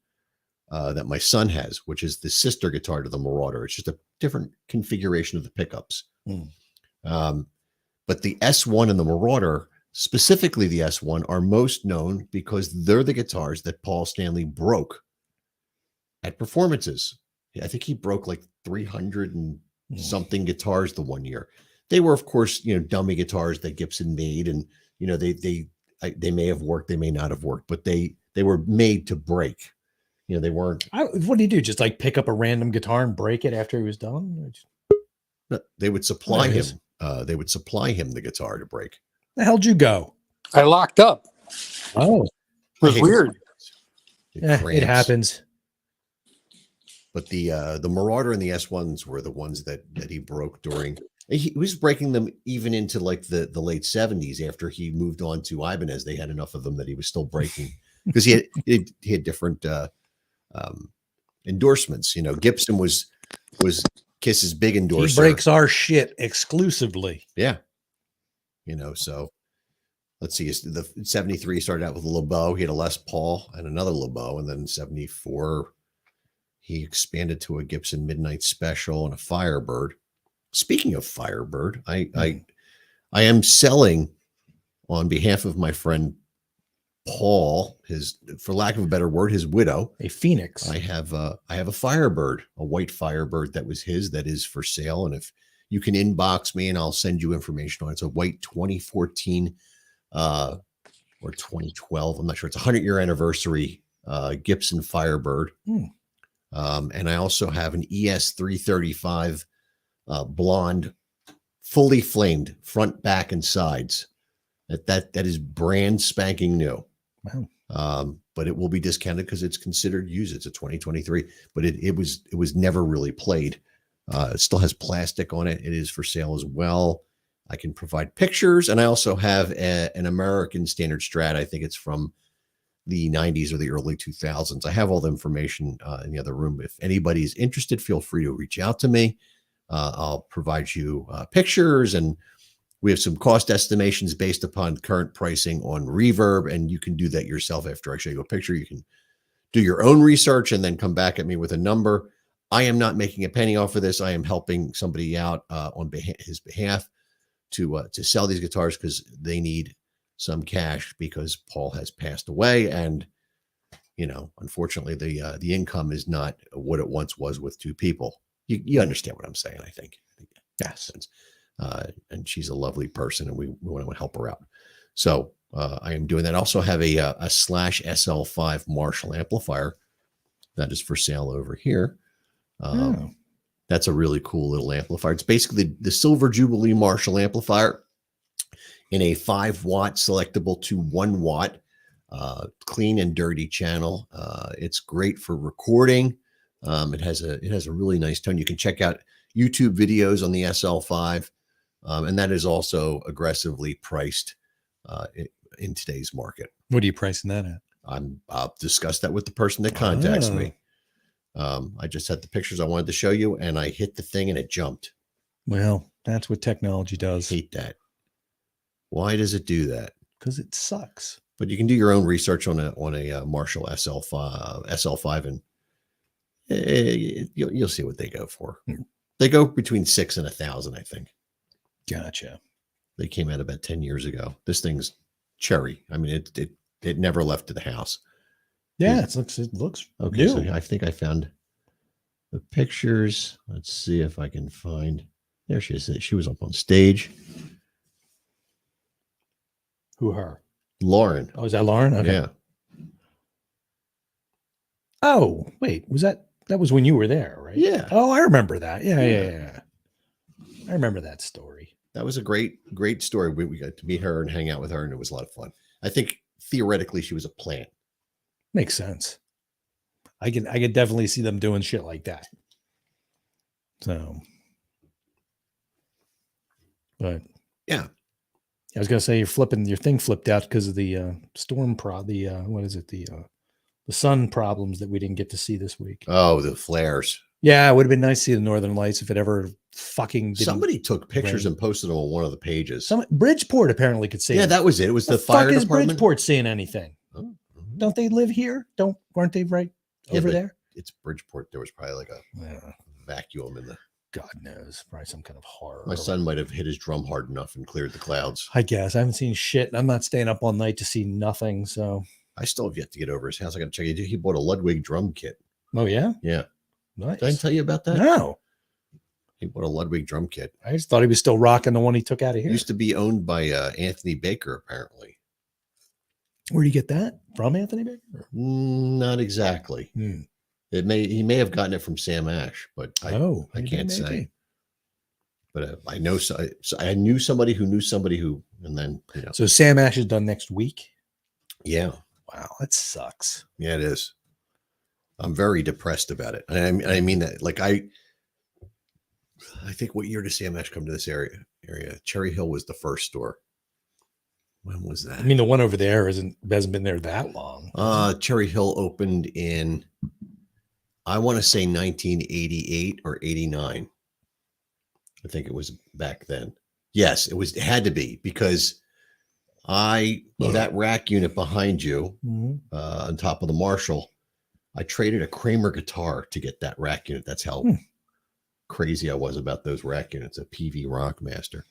Speaker 5: that my son has, which is the sister guitar to the Marauder. It's just a different configuration of the pickups. But the S1 and the Marauder, specifically the S1, are most known because they're the guitars that Paul Stanley broke at performances. I think he broke like 300 and something guitars the one year. They were, of course, dummy guitars that Gibson made, and they may have worked, they may not have worked, but they were made to break. They weren't.
Speaker 4: What do you do? Just like pick up a random guitar and break it after he was done?
Speaker 5: They would supply him they would supply him the guitar to break.
Speaker 4: The hell'd you go?
Speaker 7: I locked up.
Speaker 4: Oh,
Speaker 7: It was
Speaker 5: I hate
Speaker 7: weird.
Speaker 4: it
Speaker 5: cramps.
Speaker 4: happens.
Speaker 5: But the Marauder and the S1s were the ones that he broke during. He was breaking them even into like the late 70s after he moved on to Ibanez. They had enough of them that he was still breaking because he had different endorsements. You know, Gibson was Kiss's big endorser.
Speaker 4: He breaks our shit exclusively.
Speaker 5: Yeah. You know, so let's see. The 73 started out with a LeBeau. He had a Les Paul and another LeBeau. And then 74, he expanded to a Gibson Midnight Special and a Firebird. Speaking of Firebird, I am selling on behalf of my friend Paul, for lack of a better word, his widow,
Speaker 4: A Phoenix.
Speaker 5: I have a Firebird, a white Firebird that was his, that is for sale. And if you can inbox me and I'll send you information on it. It's a white 2014 or 2012. I'm not sure. It's a 100-year anniversary Gibson Firebird. And I also have an ES 335 blonde, fully flamed front, back, and sides. That is brand spanking new.
Speaker 4: Wow.
Speaker 5: But it will be discounted because it's considered used. It's a 2023, but it was never really played. It still has plastic on it. It is for sale as well. I can provide pictures, and I also have an American Standard Strat. I think it's from the 90s or the early 2000s. I have all the information in the other room. If anybody's interested, feel free to reach out to me. I'll provide you pictures, and we have some cost estimations based upon current pricing on Reverb, and you can do that yourself after I show you a picture. You can do your own research and then come back at me with a number. I am not making a penny off of this. I am helping somebody out on his behalf to sell these guitars because they need some cash because Paul has passed away, and unfortunately, the income is not what it once was with two people. You understand what I'm saying? I think.
Speaker 4: Yes.
Speaker 5: And she's a lovely person, and we want to help her out. So I am doing that. I also have a Slash SL5 Marshall amplifier that is for sale over here. That's a really cool little amplifier. It's basically the Silver Jubilee Marshall amplifier in a 5-watt selectable to 1-watt clean and dirty channel. It's great for recording. It has a really nice tone. You can check out YouTube videos on the SL5, and that is also aggressively priced in today's market.
Speaker 4: What are you pricing that at?
Speaker 5: I'll discuss that with the person that contacts me. I just had the pictures I wanted to show you, and I hit the thing and it jumped.
Speaker 4: Well, that's what technology does.
Speaker 5: I hate that. Why does it do that?
Speaker 4: Because it sucks.
Speaker 5: But you can do your own research on a Marshall SL5, and you'll see what they go for. They go between $6,000 and $1,000, I think.
Speaker 4: Gotcha.
Speaker 5: They came out about 10 years ago. This thing's cherry. I mean, it never left to the house.
Speaker 4: Yeah, it looks
Speaker 5: okay.
Speaker 4: new.
Speaker 5: So I think I found the pictures. Let's see if I can find. There she is. She was up on stage.
Speaker 4: Who, her?
Speaker 5: Lauren.
Speaker 4: Oh, is that Lauren? Okay.
Speaker 5: Yeah.
Speaker 4: Oh, wait, that was when you were there, right?
Speaker 5: Yeah.
Speaker 4: Oh, I remember that. Yeah. I remember that story.
Speaker 5: That was a great story. We got to meet her and hang out with her, and it was a lot of fun. I think theoretically she was a plant.
Speaker 4: Makes sense. I can definitely see them doing shit like that. So, but
Speaker 5: yeah,
Speaker 4: I was gonna say your thing flipped out because of the storm the sun problems that we didn't get to see this week.
Speaker 5: Oh, the flares.
Speaker 4: Yeah, it would have been nice to see the Northern Lights if it ever fucking didn't.
Speaker 5: Somebody took pictures
Speaker 4: rain.
Speaker 5: and posted them on one of the pages.
Speaker 4: Bridgeport apparently could see.
Speaker 5: Yeah,
Speaker 4: it.
Speaker 5: that was it. It was the fire
Speaker 4: fuck is
Speaker 5: department.
Speaker 4: Bridgeport seeing anything?
Speaker 5: Oh,
Speaker 4: Don't they live here? Weren't they right over there?
Speaker 5: It's Bridgeport. There was probably like a vacuum in the.
Speaker 4: God knows, probably some kind of horror.
Speaker 5: My son might have hit his drum hard enough and cleared the clouds.
Speaker 4: I guess I haven't seen shit. I'm not staying up all night to see nothing. So
Speaker 5: I still have yet to get over his house. I got to check it. He bought a Ludwig drum kit.
Speaker 4: Oh yeah,
Speaker 5: yeah.
Speaker 4: Nice.
Speaker 5: Did I tell you about that?
Speaker 4: No.
Speaker 5: He bought a Ludwig drum kit.
Speaker 4: I just thought he was still rocking the one he took out of here.
Speaker 5: It used to be owned by Anthony Baker, apparently.
Speaker 4: Where do you get that from, Anthony Baker?
Speaker 5: Not exactly. He may have gotten it from Sam Ash, but I can't say. but I know I knew somebody who knew somebody who, and then
Speaker 4: So Sam Ash is done next week.
Speaker 5: yeah,
Speaker 4: Wow, that sucks.
Speaker 5: yeah, it is. I'm very depressed about it, and I mean that. Like I think what year did Sam Ash come to this area? Cherry Hill was the first store. When was that?
Speaker 4: I mean, the one over there hasn't been there that long.
Speaker 5: Cherry Hill opened in, I want to say 1988 or 89. I think it was back then. Yes, it had to be, because that rack unit behind you, on top of the Marshall, I traded a Kramer guitar to get that rack unit. That's how crazy I was about those rack units, a PV Rockmaster.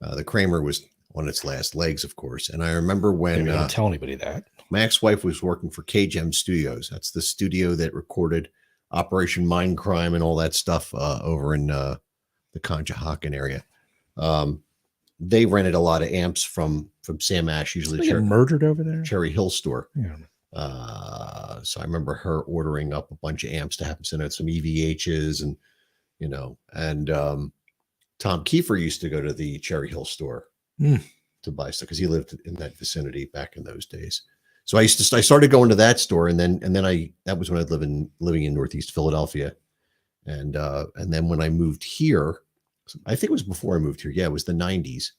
Speaker 5: The Kramer was on its last legs, of course. And I remember when
Speaker 4: don't tell anybody that.
Speaker 5: my ex-wife was working for KGM Studios. That's the studio that recorded Operation Mindcrime and all that stuff over in the Conshohocken area. They rented a lot of amps from Sam Ash, usually
Speaker 4: murdered over there.
Speaker 5: Cherry Hill store.
Speaker 4: Yeah.
Speaker 5: So I remember her ordering up a bunch of amps to have them send out some EVHs, and Tom Kiefer used to go to the Cherry Hill store to buy stuff because he lived in that vicinity back in those days. So I started going to that store, and then that was when I was living in Northeast Philadelphia, and then when I moved here, I think it was before I moved here. Yeah, it was the 90s.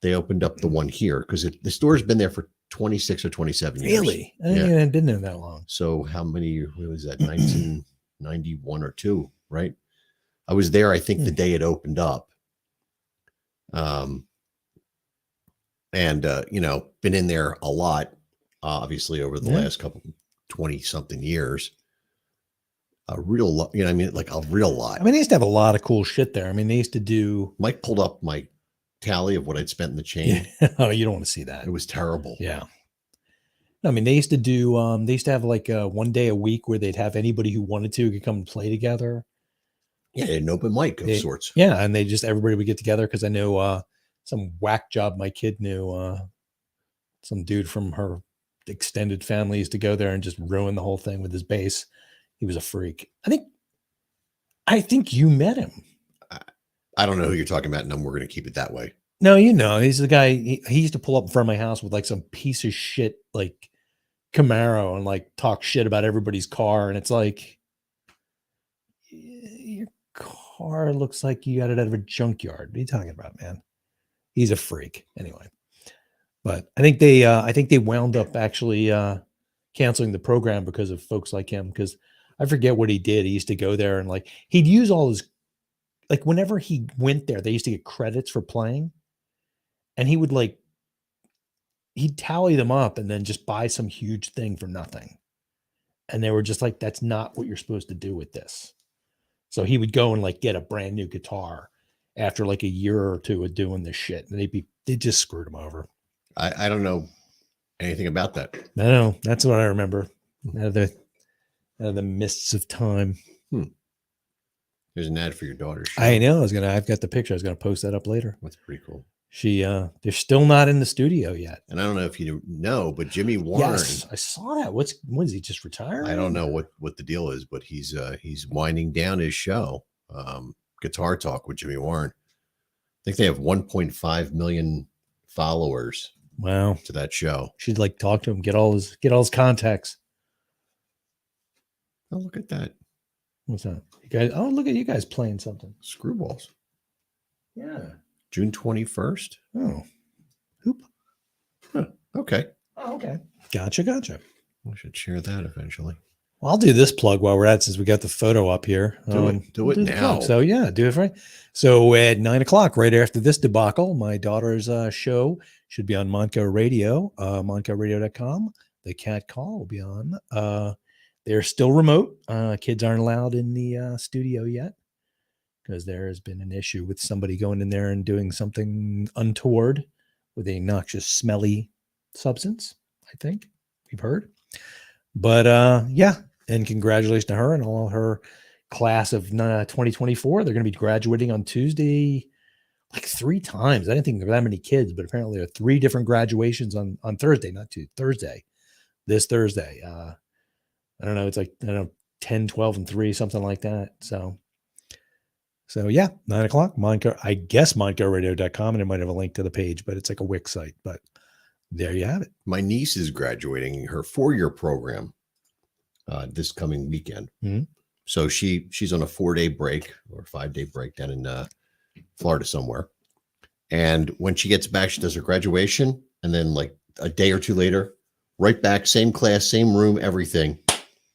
Speaker 5: They opened up the one here because the store's been there for 26 or 27 years.
Speaker 4: Really? I didn't even been there that long.
Speaker 5: So how many, what was that, 1991 or 2, right? I was there, I think, the day it opened up. Been in there a lot, obviously, over the last couple 20-something years. A real lot, like a real lot.
Speaker 4: I mean, they used to have a lot of cool shit there. I mean, they used to do.
Speaker 5: Mike pulled up my tally of what I'd spent in the chain.
Speaker 4: Oh, you don't want to see that.
Speaker 5: It was terrible.
Speaker 4: Yeah. I mean, they used to do. They used to have like one day a week where they'd have anybody who wanted to could come and play together.
Speaker 5: Yeah, an open mic of sorts.
Speaker 4: Yeah, and everybody would get together because I know some whack job my kid knew. Some dude from her extended family used to go there and just ruin the whole thing with his bass. He was a freak. I think you met him.
Speaker 5: I don't know who you're talking about, and we're going to keep it that way.
Speaker 4: No, he's the guy. He used to pull up in front of my house with like some piece of shit like Camaro and like talk shit about everybody's car, and it's like, your car looks like you got it out of a junkyard. What are you talking about, man? He's a freak. Anyway, but I think they wound up actually canceling the program because of folks like him, because I forget what he did. He used to go there and like he'd use all his, like whenever he went there, they used to get credits for playing, and he would he'd tally them up and then just buy some huge thing for nothing. And they were just like, that's not what you're supposed to do with this. So he would go and like get a brand new guitar after like a year or two of doing this shit, and they just screwed him over.
Speaker 5: I don't know anything about that.
Speaker 4: I know, that's what I remember out of the mists of time.
Speaker 5: There's an ad for your daughter.
Speaker 4: I know. I've got the picture. I was gonna post that up later.
Speaker 5: That's pretty cool.
Speaker 4: They're still not in the studio yet.
Speaker 5: And I don't know if you know, but Jimmy Warren.
Speaker 4: Yes, I saw that. What is he just retired?
Speaker 5: I don't know what the deal is, but he's winding down his show, Guitar Talk with Jimmy Warren. I think they have 1.5 million followers.
Speaker 4: Wow.
Speaker 5: To that show.
Speaker 4: Should like talk to him, get all his contacts.
Speaker 5: Oh, look at that.
Speaker 4: What's that? You guys, look at you guys playing something.
Speaker 5: Screwballs.
Speaker 4: Yeah.
Speaker 5: June 21st.
Speaker 4: Oh. Hoop.
Speaker 5: Huh. Okay.
Speaker 4: Oh, okay. Gotcha.
Speaker 5: We should share that eventually.
Speaker 4: Well, I'll do this plug while we're at, since we got the photo up here.
Speaker 5: Do it now.
Speaker 4: So yeah, do it right. So at 9:00, right after this debacle, my daughter's show should be on Monco Radio, moncoradio.com. The cat call will be on. They're still remote. Kids aren't allowed in the studio yet because there has been an issue with somebody going in there and doing something untoward with a noxious, smelly substance, I think we've heard. But yeah, and congratulations to her and all her class of 2024. They're going to be graduating on Tuesday like 3 times. I didn't think there were that many kids, but apparently there are 3 different graduations on Thursday, not Tuesday, Thursday, this Thursday. I don't know. It's like, 10, 12, and 3, something like that. So So yeah, 9:00, Monco, I guess MoncoRadio.com, and it might have a link to the page, but it's like a Wix site. But there you have it.
Speaker 5: My niece is graduating her 4-year program this coming weekend.
Speaker 4: Mhm.
Speaker 5: So she's on a 4-day break or 5-day break down in Florida somewhere. And when she gets back, she does her graduation, and then like a day or two later, right back, same class, same room, everything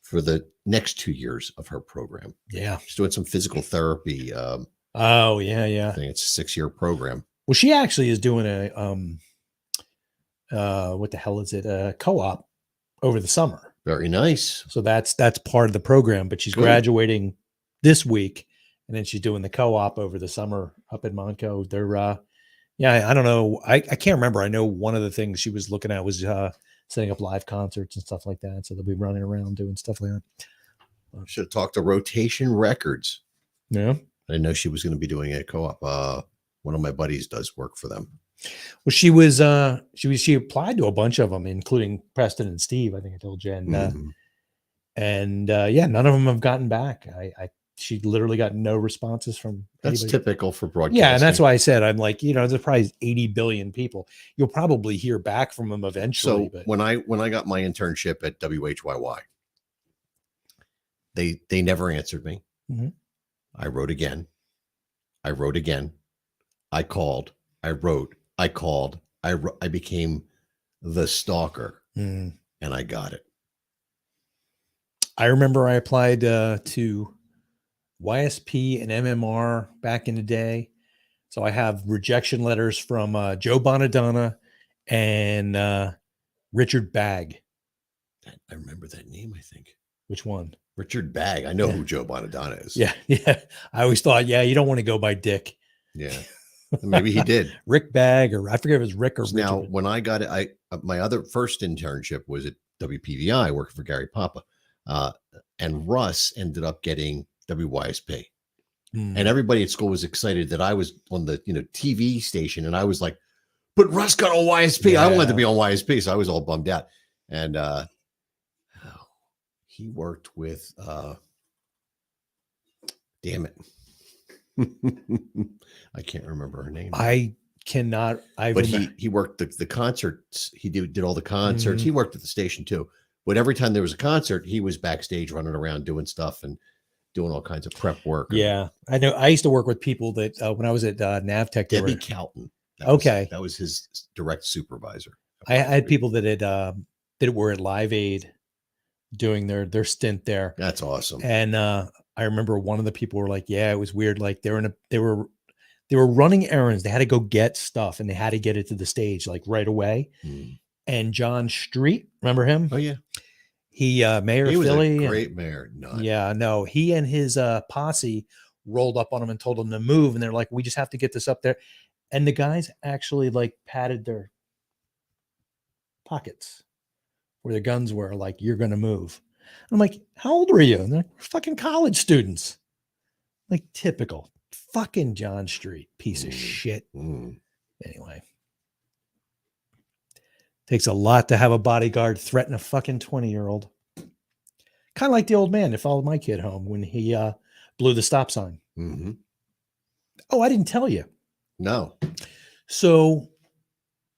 Speaker 5: for the next 2 years of her program.
Speaker 4: Yeah.
Speaker 5: She's doing some physical therapy.
Speaker 4: Oh yeah, yeah.
Speaker 5: I think it's a 6-year program.
Speaker 4: Well, she actually is doing a what the hell is it? A co-op over the summer.
Speaker 5: Very nice.
Speaker 4: So that's part of the program. But she's
Speaker 5: Good.
Speaker 4: graduating this week, and then she's doing the co-op over the summer up in Monco. They're yeah, I don't know. I can't remember. I know one of the things she was looking at was setting up live concerts and stuff like that. So they'll be running around doing stuff like that.
Speaker 5: Should have talked to Rotation Records.
Speaker 4: Yeah.
Speaker 5: I didn't know she was going to be doing a co-op. One of my buddies does work for them.
Speaker 4: Well, she applied to a bunch of them, including Preston and Steve. I think I told you, and yeah, none of them have gotten back. She literally got no responses from
Speaker 5: That's
Speaker 4: anybody.
Speaker 5: typical for broadcasting.
Speaker 4: Yeah, and that's why I said I'm like, there's probably 80 billion people. You'll probably hear back from them eventually.
Speaker 5: So
Speaker 4: but
Speaker 5: when I got my internship at WHYY, they never answered me.
Speaker 4: Mhm.
Speaker 5: I wrote again. I wrote again. I called. I wrote. I called. I became the stalker,
Speaker 4: Mm.
Speaker 5: and I got it.
Speaker 4: I remember I applied to YSP and MMR back in the day. So I have rejection letters from Joe Bonadonna and Richard Bagg.
Speaker 5: I remember that name, I think.
Speaker 4: Which one?
Speaker 5: Richard Bagg. I know
Speaker 4: Yeah.
Speaker 5: who Joe Bonadonna is.
Speaker 4: Yeah. I always thought, you don't want to go by Dick.
Speaker 5: Yeah. Maybe he did.
Speaker 4: Rick Bagg, or I forget if it was Rick or
Speaker 5: Now,
Speaker 4: Richard.
Speaker 5: when I got it, my other first internship was at WPVI working for Gary Papa. And Russ ended up getting WYSP.
Speaker 4: Mm.
Speaker 5: And everybody at school was excited that I was on the TV station. And I was like, but Russ got on YSP. I wanted to be on YSP. So I was all bummed out. And he worked with damn it. I can't remember her name.
Speaker 4: I cannot.
Speaker 5: But he worked the concerts. He did all the concerts. He worked at the station too. But every time there was a concert, he was backstage running around doing stuff and doing all kinds of prep work.
Speaker 4: Yeah, I know. I used to work with people that when I was at Navtech.
Speaker 5: Debbie Calton. That was his direct supervisor.
Speaker 4: I had people that were at Live Aid doing their stint there.
Speaker 5: That's awesome.
Speaker 4: And I remember one of the people were like, "Yeah, it was weird. Like they were running errands. They had to go get stuff, and they had to get it to the stage like right away."
Speaker 5: Mm.
Speaker 4: And John Street, remember him?
Speaker 5: Oh yeah,
Speaker 4: he mayor of
Speaker 5: was
Speaker 4: Philly.
Speaker 5: A great mayor. Nut.
Speaker 4: Yeah, no, he and his posse rolled up on him and told him to move, and they're like, "We just have to get this up there." And the guys actually like patted their pockets where their guns were, like, "You're going to move." I'm like, "How old are you?" And they're like, "We're fucking college students." Like typical fucking John Street piece of shit. Anyway, takes a lot to have a bodyguard threaten a fucking 20-year-old. Kind of like the old man that followed my kid home when he blew the stop sign.
Speaker 5: Mm-hmm.
Speaker 4: Oh, I didn't tell you.
Speaker 5: No.
Speaker 4: So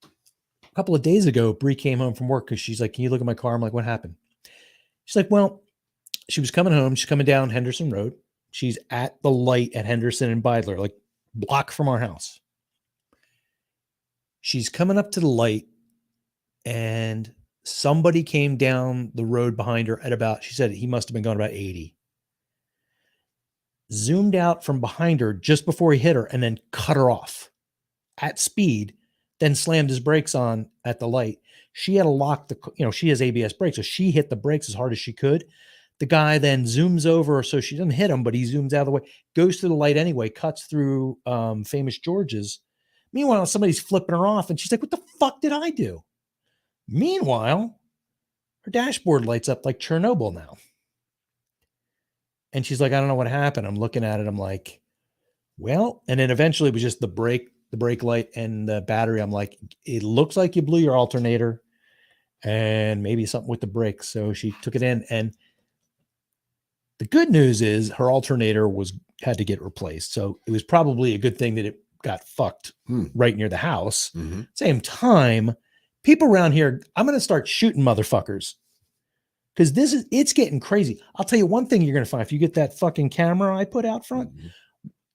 Speaker 4: a couple of days ago, Bree came home from work because she's like, "Can you look at my car?" I'm like, "What happened?" She's like, "Well, she was coming home. She's coming down Henderson Road. She's at the light at Henderson and Beidler, like block from our house. She's coming up to the light, and somebody came down the road behind her at about, she said he must have been going about 80. Zoomed out from behind her just before he hit her and then cut her off at speed, then slammed his brakes on at the light. She had to lock she has ABS brakes, so she hit the brakes as hard as she could. The guy then zooms over, so she doesn't hit him, but he zooms out of the way, goes to the light anyway, cuts through Famous George's. Meanwhile, somebody's flipping her off, and she's like, "What the fuck did I do?" Meanwhile, her dashboard lights up like Chernobyl now. And she's like, "I don't know what happened." I'm looking at it. I'm like, well, and then eventually it was just the brake light and the battery. I'm like, it looks like you blew your alternator and maybe something with the brakes. So she took it in, and The good news is her alternator had to get replaced. So it was probably a good thing that it got fucked right near the house.
Speaker 5: Mm-hmm.
Speaker 4: Same time, people around here, I'm going to start shooting motherfuckers. Because it's getting crazy. I'll tell you one thing you're going to find. If you get that fucking camera I put out front,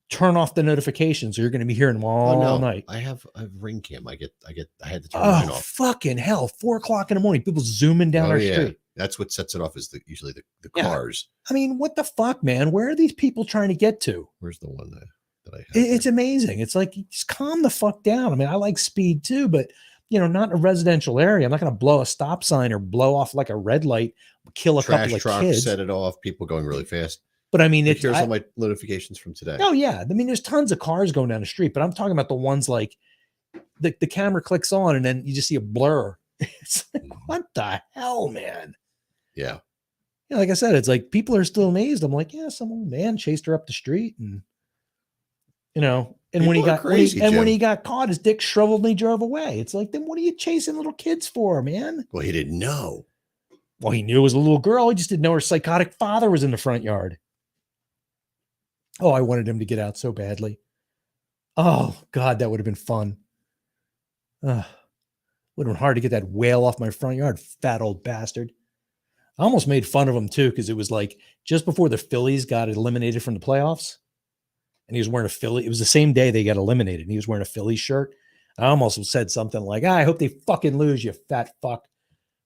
Speaker 4: turn off the notifications, or you're going to be hearing them all night.
Speaker 5: I have Ring Cam. I had to turn mine off.
Speaker 4: Fucking hell. 4:00 in the morning, people zooming down our street.
Speaker 5: That's what sets it off is usually the
Speaker 4: Yeah.
Speaker 5: cars.
Speaker 4: I mean, what the fuck, man? Where are these people trying to get to?
Speaker 5: Where's the one that I have?
Speaker 4: It's amazing. It's like, just calm the fuck down. I mean, I like speed too, but not in a residential area. I'm not going to blow a stop sign or blow off like a red light, kill a couple of
Speaker 5: truck,
Speaker 4: kids.
Speaker 5: set it off. People going really fast.
Speaker 4: But I mean,
Speaker 5: here's all my notifications from today.
Speaker 4: Oh yeah, I mean, there's tons of cars going down the street, but I'm talking about the ones like the camera clicks on and then you just see a blur. It's like, what the hell, man?
Speaker 5: Yeah.
Speaker 4: Like I said, it's like people are still amazed. I'm like, yeah, some old man chased her up the street, and and when he got caught, his dick shriveled and he drove away. It's like, then what are you chasing little kids for, man?
Speaker 5: Well, he didn't know.
Speaker 4: Well, he knew it was a little girl. He just didn't know her psychotic father was in the front yard. Oh, I wanted him to get out so badly. Oh, God, that would have been fun. Would have been hard to get that whale off my front yard, fat old bastard. I almost made fun of him, too, because it was like just before the Phillies got eliminated from the playoffs, and he was wearing a Philly. It was the same day they got eliminated, and he was wearing a Phillies shirt. I almost said something like, I hope they fucking lose, you fat fuck.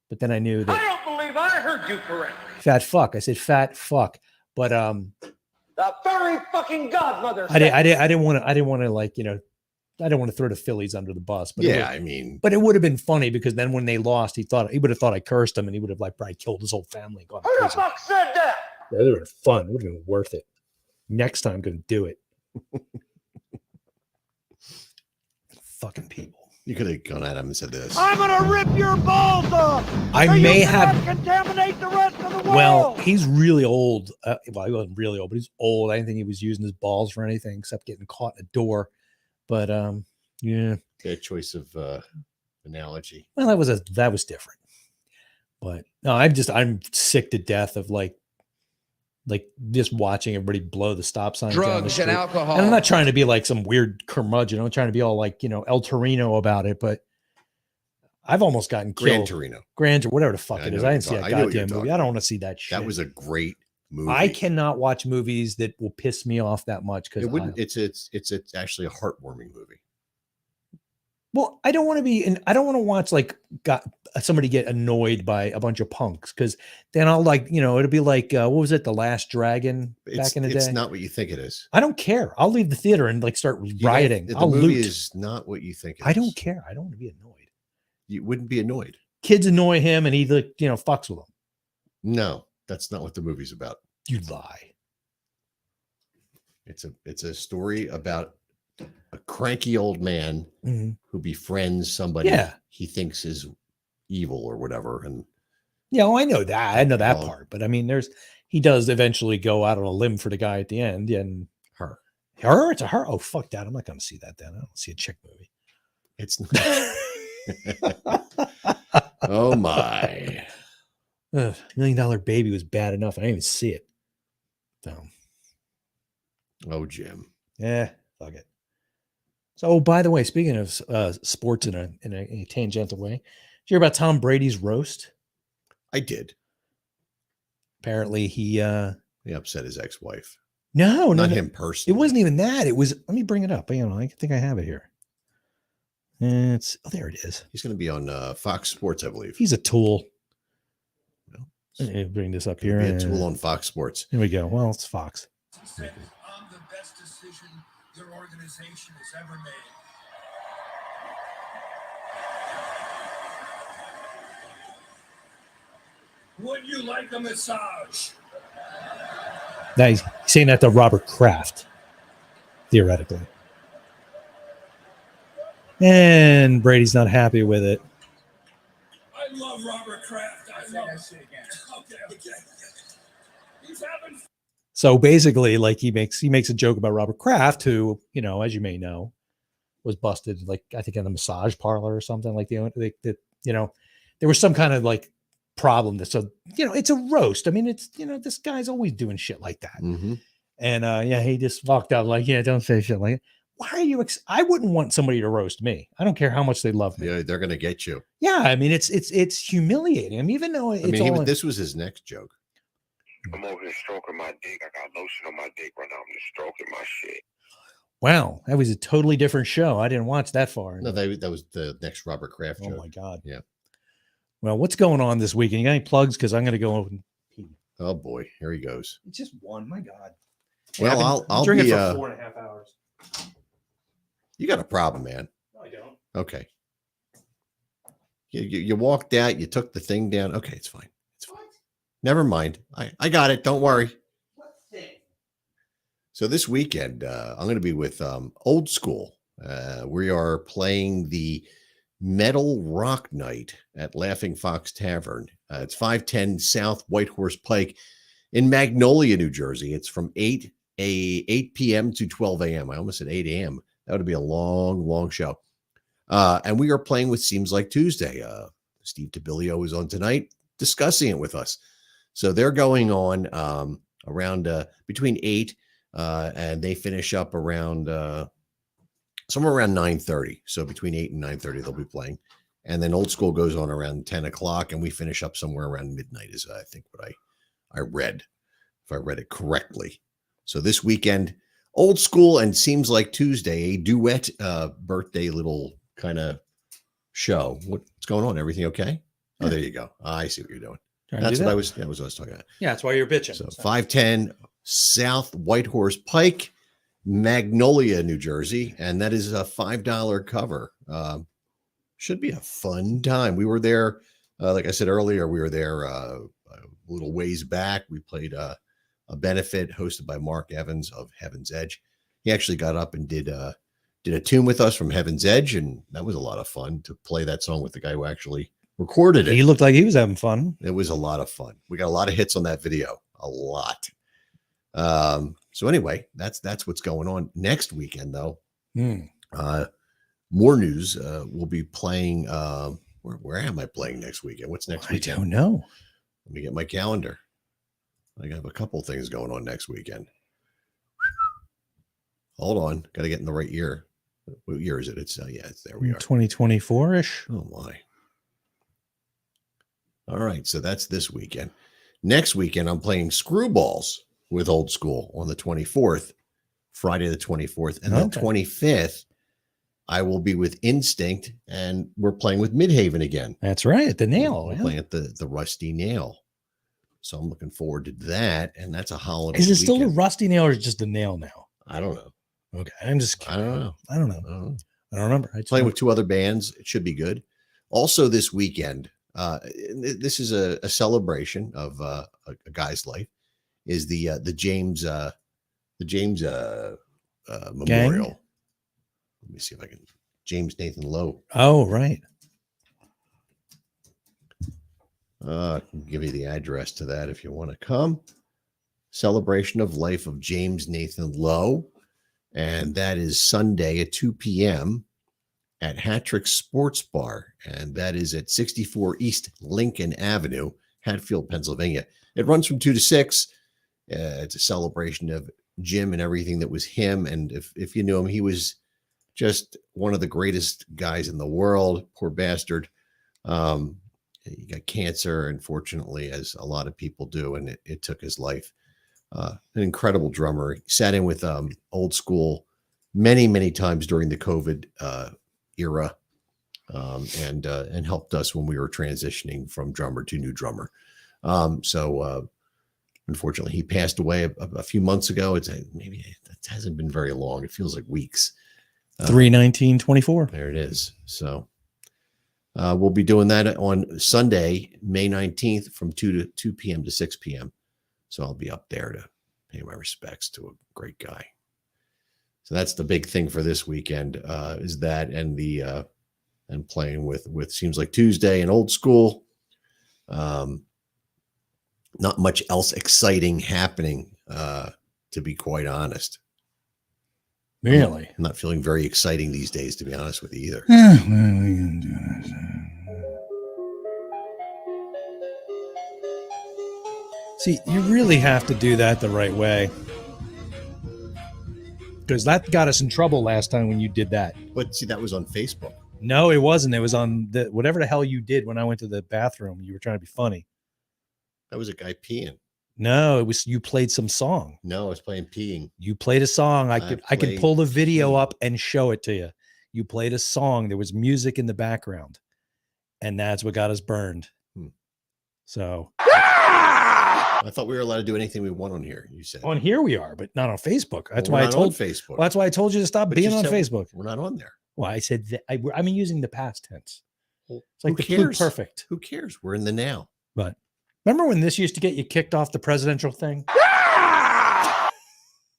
Speaker 4: But then I knew that.
Speaker 9: I don't believe I heard you correctly.
Speaker 4: Fat fuck. I said fat fuck. But
Speaker 9: the very fucking godmother.
Speaker 4: I didn't want to like, I didn't want to throw the Phillies under the bus. But but it would have been funny because then when they lost, he would have thought I cursed him, and he would have like probably killed his whole family.
Speaker 9: Who the fuck said that?
Speaker 4: Yeah, it would have been fun. It would have been worth it. Next time, I'm going to do it. Fucking people.
Speaker 5: You could have gone at him and said this.
Speaker 9: I'm gonna rip your balls off.
Speaker 4: I may have
Speaker 9: contaminate the rest of the world.
Speaker 4: Well, he's really old. Well, he wasn't really old, but he's old. I didn't think he was using his balls for anything except getting caught in a door. But yeah.
Speaker 5: Good choice of analogy.
Speaker 4: Well, that was different. But no, I'm sick to death of like just watching everybody blow the stop signs,
Speaker 10: drugs and alcohol.
Speaker 4: And I'm not trying to be like some weird curmudgeon. I'm trying to be all like, El Torino about it, but I've almost gotten killed. Gran Torino, whatever the fuck it is. I didn't see that goddamn movie. I don't want to see that shit.
Speaker 5: That was a great movie.
Speaker 4: I cannot watch movies that will piss me off that much because
Speaker 5: it's actually a heartwarming movie.
Speaker 4: Well, I don't want to watch like somebody get annoyed by a bunch of punks because then I'll it'll be like, what was it? The Last Dragon back in the day.
Speaker 5: It's not what you think it is.
Speaker 4: I don't care. I'll leave the theater and like start rioting.
Speaker 5: The movie is not what you think it is.
Speaker 4: I don't care. I don't want to be annoyed.
Speaker 5: You wouldn't be annoyed.
Speaker 4: Kids annoy him and he fucks with them.
Speaker 5: No, that's not what the movie's about.
Speaker 4: You lie.
Speaker 5: It's a story about a cranky old man who befriends somebody he thinks is evil or whatever. And
Speaker 4: I know that. I know that part. But I mean, he does eventually go out on a limb for the guy at the end. And
Speaker 5: her.
Speaker 4: It's a her. Oh, fuck that. I'm not going to see that then. I don't see a chick movie.
Speaker 5: It's not. Oh my.
Speaker 4: $1 Million Baby was bad enough. I didn't even see it. So.
Speaker 5: Oh, Jim.
Speaker 4: Yeah, fuck it. So, by the way, speaking of sports in a tangential way, did you hear about Tom Brady's roast?
Speaker 5: I did.
Speaker 4: Apparently, he
Speaker 5: upset his ex-wife.
Speaker 4: No,
Speaker 5: not him personally.
Speaker 4: It wasn't even that. It was. Let me bring it up. I think I have it here. There it is.
Speaker 5: He's going to be on Fox Sports, I believe.
Speaker 4: He's a tool. Let me bring this up here.
Speaker 5: Be a tool on Fox Sports.
Speaker 4: Here we go. Well, it's Fox.
Speaker 8: He said, I'm the best decision your organization has ever made. Would you like a massage?
Speaker 4: Now he's saying that to Robert Kraft, theoretically. And Brady's not happy with it.
Speaker 8: I love Robert Kraft. I love it. Okay. He's having.
Speaker 4: So basically, like he makes a joke about Robert Kraft, who, as you may know, was busted, like I think in a massage parlor or something. Like there was some kind of like problem. So, it's a roast. I mean, it's, this guy's always doing shit like that.
Speaker 5: Mm-hmm.
Speaker 4: And yeah, he just walked out like, yeah, don't say shit like that. Why are you? I wouldn't want somebody to roast me. I don't care how much they love me.
Speaker 5: Yeah, they're gonna get you.
Speaker 4: Yeah, I mean, it's humiliating. I mean, even though
Speaker 5: this was his next joke.
Speaker 10: I'm over here stroking my dick. I got lotion on my dick right now. I'm just stroking my shit.
Speaker 4: Wow, that was a totally different show. I didn't watch that far.
Speaker 5: No, that was the next Robert Kraft joke.
Speaker 4: Oh my god.
Speaker 5: Yeah.
Speaker 4: Well, what's going on this weekend? You got any plugs? Because I'm going to go and pee.
Speaker 5: Oh boy, here he goes.
Speaker 4: It's just one. My god.
Speaker 5: Well,
Speaker 4: I'll
Speaker 5: I'll
Speaker 4: drink
Speaker 5: be,
Speaker 4: it for 4.5 hours.
Speaker 5: You got a problem, man.
Speaker 4: No, I don't.
Speaker 5: Okay. You walked out. You took the thing down. Okay, it's fine. It's fine. Never mind. I got it. Don't worry.
Speaker 4: What thing?
Speaker 5: So this weekend, I'm going to be with Old School. We are playing the Metal Rock Night at Laughing Fox Tavern. It's 510 South Whitehorse Pike in Magnolia, New Jersey. It's from 8 p.m. to 12 a.m. I almost said 8 a.m. That would be a long, long show. And we are playing with Seems Like Tuesday. Steve Tabilio is on tonight discussing it with us. So they're going on around between 8 and they finish up around somewhere around 9:30. So between 8 and 9:30, they'll be playing. And then Old School goes on around 10 o'clock and we finish up somewhere around midnight is I think what I read, if I read it correctly. So this weekend, Old School and Seems Like Tuesday, a duet birthday little kind of show. What's going on? Everything okay? Oh, there you go. I see what you're doing. That's what I was talking about.
Speaker 4: Yeah, that's why you're bitching.
Speaker 5: So 510 South Whitehorse Pike, Magnolia, New Jersey, and that is a $5 cover. Should be a fun time. We were there, like I said earlier, we were there a little ways back. We played a benefit hosted by Mark Evans of Heaven's Edge. He actually got up and did a tune with us from Heaven's Edge, and that was a lot of fun to play that song with the guy who actually recorded it.
Speaker 4: He looked like he was having fun.
Speaker 5: It was a lot of fun. We got a lot of hits on that video, a lot. So anyway, that's what's going on next weekend, though. More news. We'll be playing. Where am I playing next weekend? What's next weekend?
Speaker 4: I don't know.
Speaker 5: Let me get my calendar. I have a couple things going on next weekend. Hold on, got to get in the right year. What year is it? It's it's there. We are
Speaker 4: 2024-ish.
Speaker 5: Oh my. All right, so that's this weekend. Next weekend, I'm playing Screwballs with Old School on the 24th, Friday the 24th, and the 25th. I will be with Instinct, and we're playing with Midhaven again.
Speaker 4: That's right, the Nail.
Speaker 5: We're playing at the Rusty Nail. So I'm looking forward to that, and that's a holiday.
Speaker 4: Is it still the
Speaker 5: weekend.
Speaker 4: Rusty Nail or just the Nail now?
Speaker 5: I don't know.
Speaker 4: Okay, I'm just.
Speaker 5: I don't know.
Speaker 4: I don't know. I don't remember. I
Speaker 5: Playing with two other bands. It should be good. Also this weekend, this is a celebration of a guy's life. Is the James Memorial. Let me see if I can. James Nathan Lowe.
Speaker 4: Oh, right.
Speaker 5: I can give you the address to that if you want to come. Celebration of life of James Nathan Lowe. And that is Sunday at 2 p.m. at Hattrick Sports Bar. And that is at 64 East Lincoln Avenue, Hatfield, Pennsylvania. It runs from 2 to 6. It's a celebration of Jim and everything that was him. And if you knew him, he was just one of the greatest guys in the world. Poor bastard. He got cancer, unfortunately, as a lot of people do, and it took his life. An incredible drummer. He sat in with Old School many, many times during the COVID era, and helped us when we were transitioning from drummer to new drummer. So unfortunately, he passed away a few months ago. It hasn't been very long. It feels like weeks.
Speaker 4: 3/19/24.
Speaker 5: There it is. So we'll be doing that on Sunday, May 19th from 2 p.m. to 6 p.m. So I'll be up there to pay my respects to a great guy. So that's the big thing for this weekend, is that and and playing with Seems Like Tuesday and Old School. Not much else exciting happening, to be quite honest.
Speaker 4: Really?
Speaker 5: I'm not feeling very exciting these days, to be honest with you either.
Speaker 4: See, you really have to do that the right way. Because that got us in trouble last time when you did that.
Speaker 5: But see, that was on Facebook.
Speaker 4: No, it wasn't. It was on the whatever the hell you did when I went to the bathroom. You were trying to be funny.
Speaker 5: That was a guy peeing.
Speaker 4: No, it was you played some song.
Speaker 5: No, I was playing peeing.
Speaker 4: You played a song. I could
Speaker 5: played
Speaker 4: pull the video
Speaker 5: peeing.
Speaker 4: up and show it to you. You played a song. There was music in the background, and that's what got us burned. So
Speaker 5: I thought we were allowed to do anything we want on here. You said
Speaker 4: on here we are, but not on Facebook. That's
Speaker 5: Well,
Speaker 4: why
Speaker 5: we're
Speaker 4: I
Speaker 5: not
Speaker 4: told
Speaker 5: on Facebook.
Speaker 4: Well, that's why I told you to stop
Speaker 5: But
Speaker 4: being
Speaker 5: you
Speaker 4: on
Speaker 5: said
Speaker 4: Facebook.
Speaker 5: We're not on there.
Speaker 4: Well, I said that I'm using the past tense.
Speaker 5: Well,
Speaker 4: It's like
Speaker 5: who
Speaker 4: the
Speaker 5: cares?
Speaker 4: perfect.
Speaker 5: Who cares? We're in the now.
Speaker 4: But remember when this used to get you kicked off the presidential thing?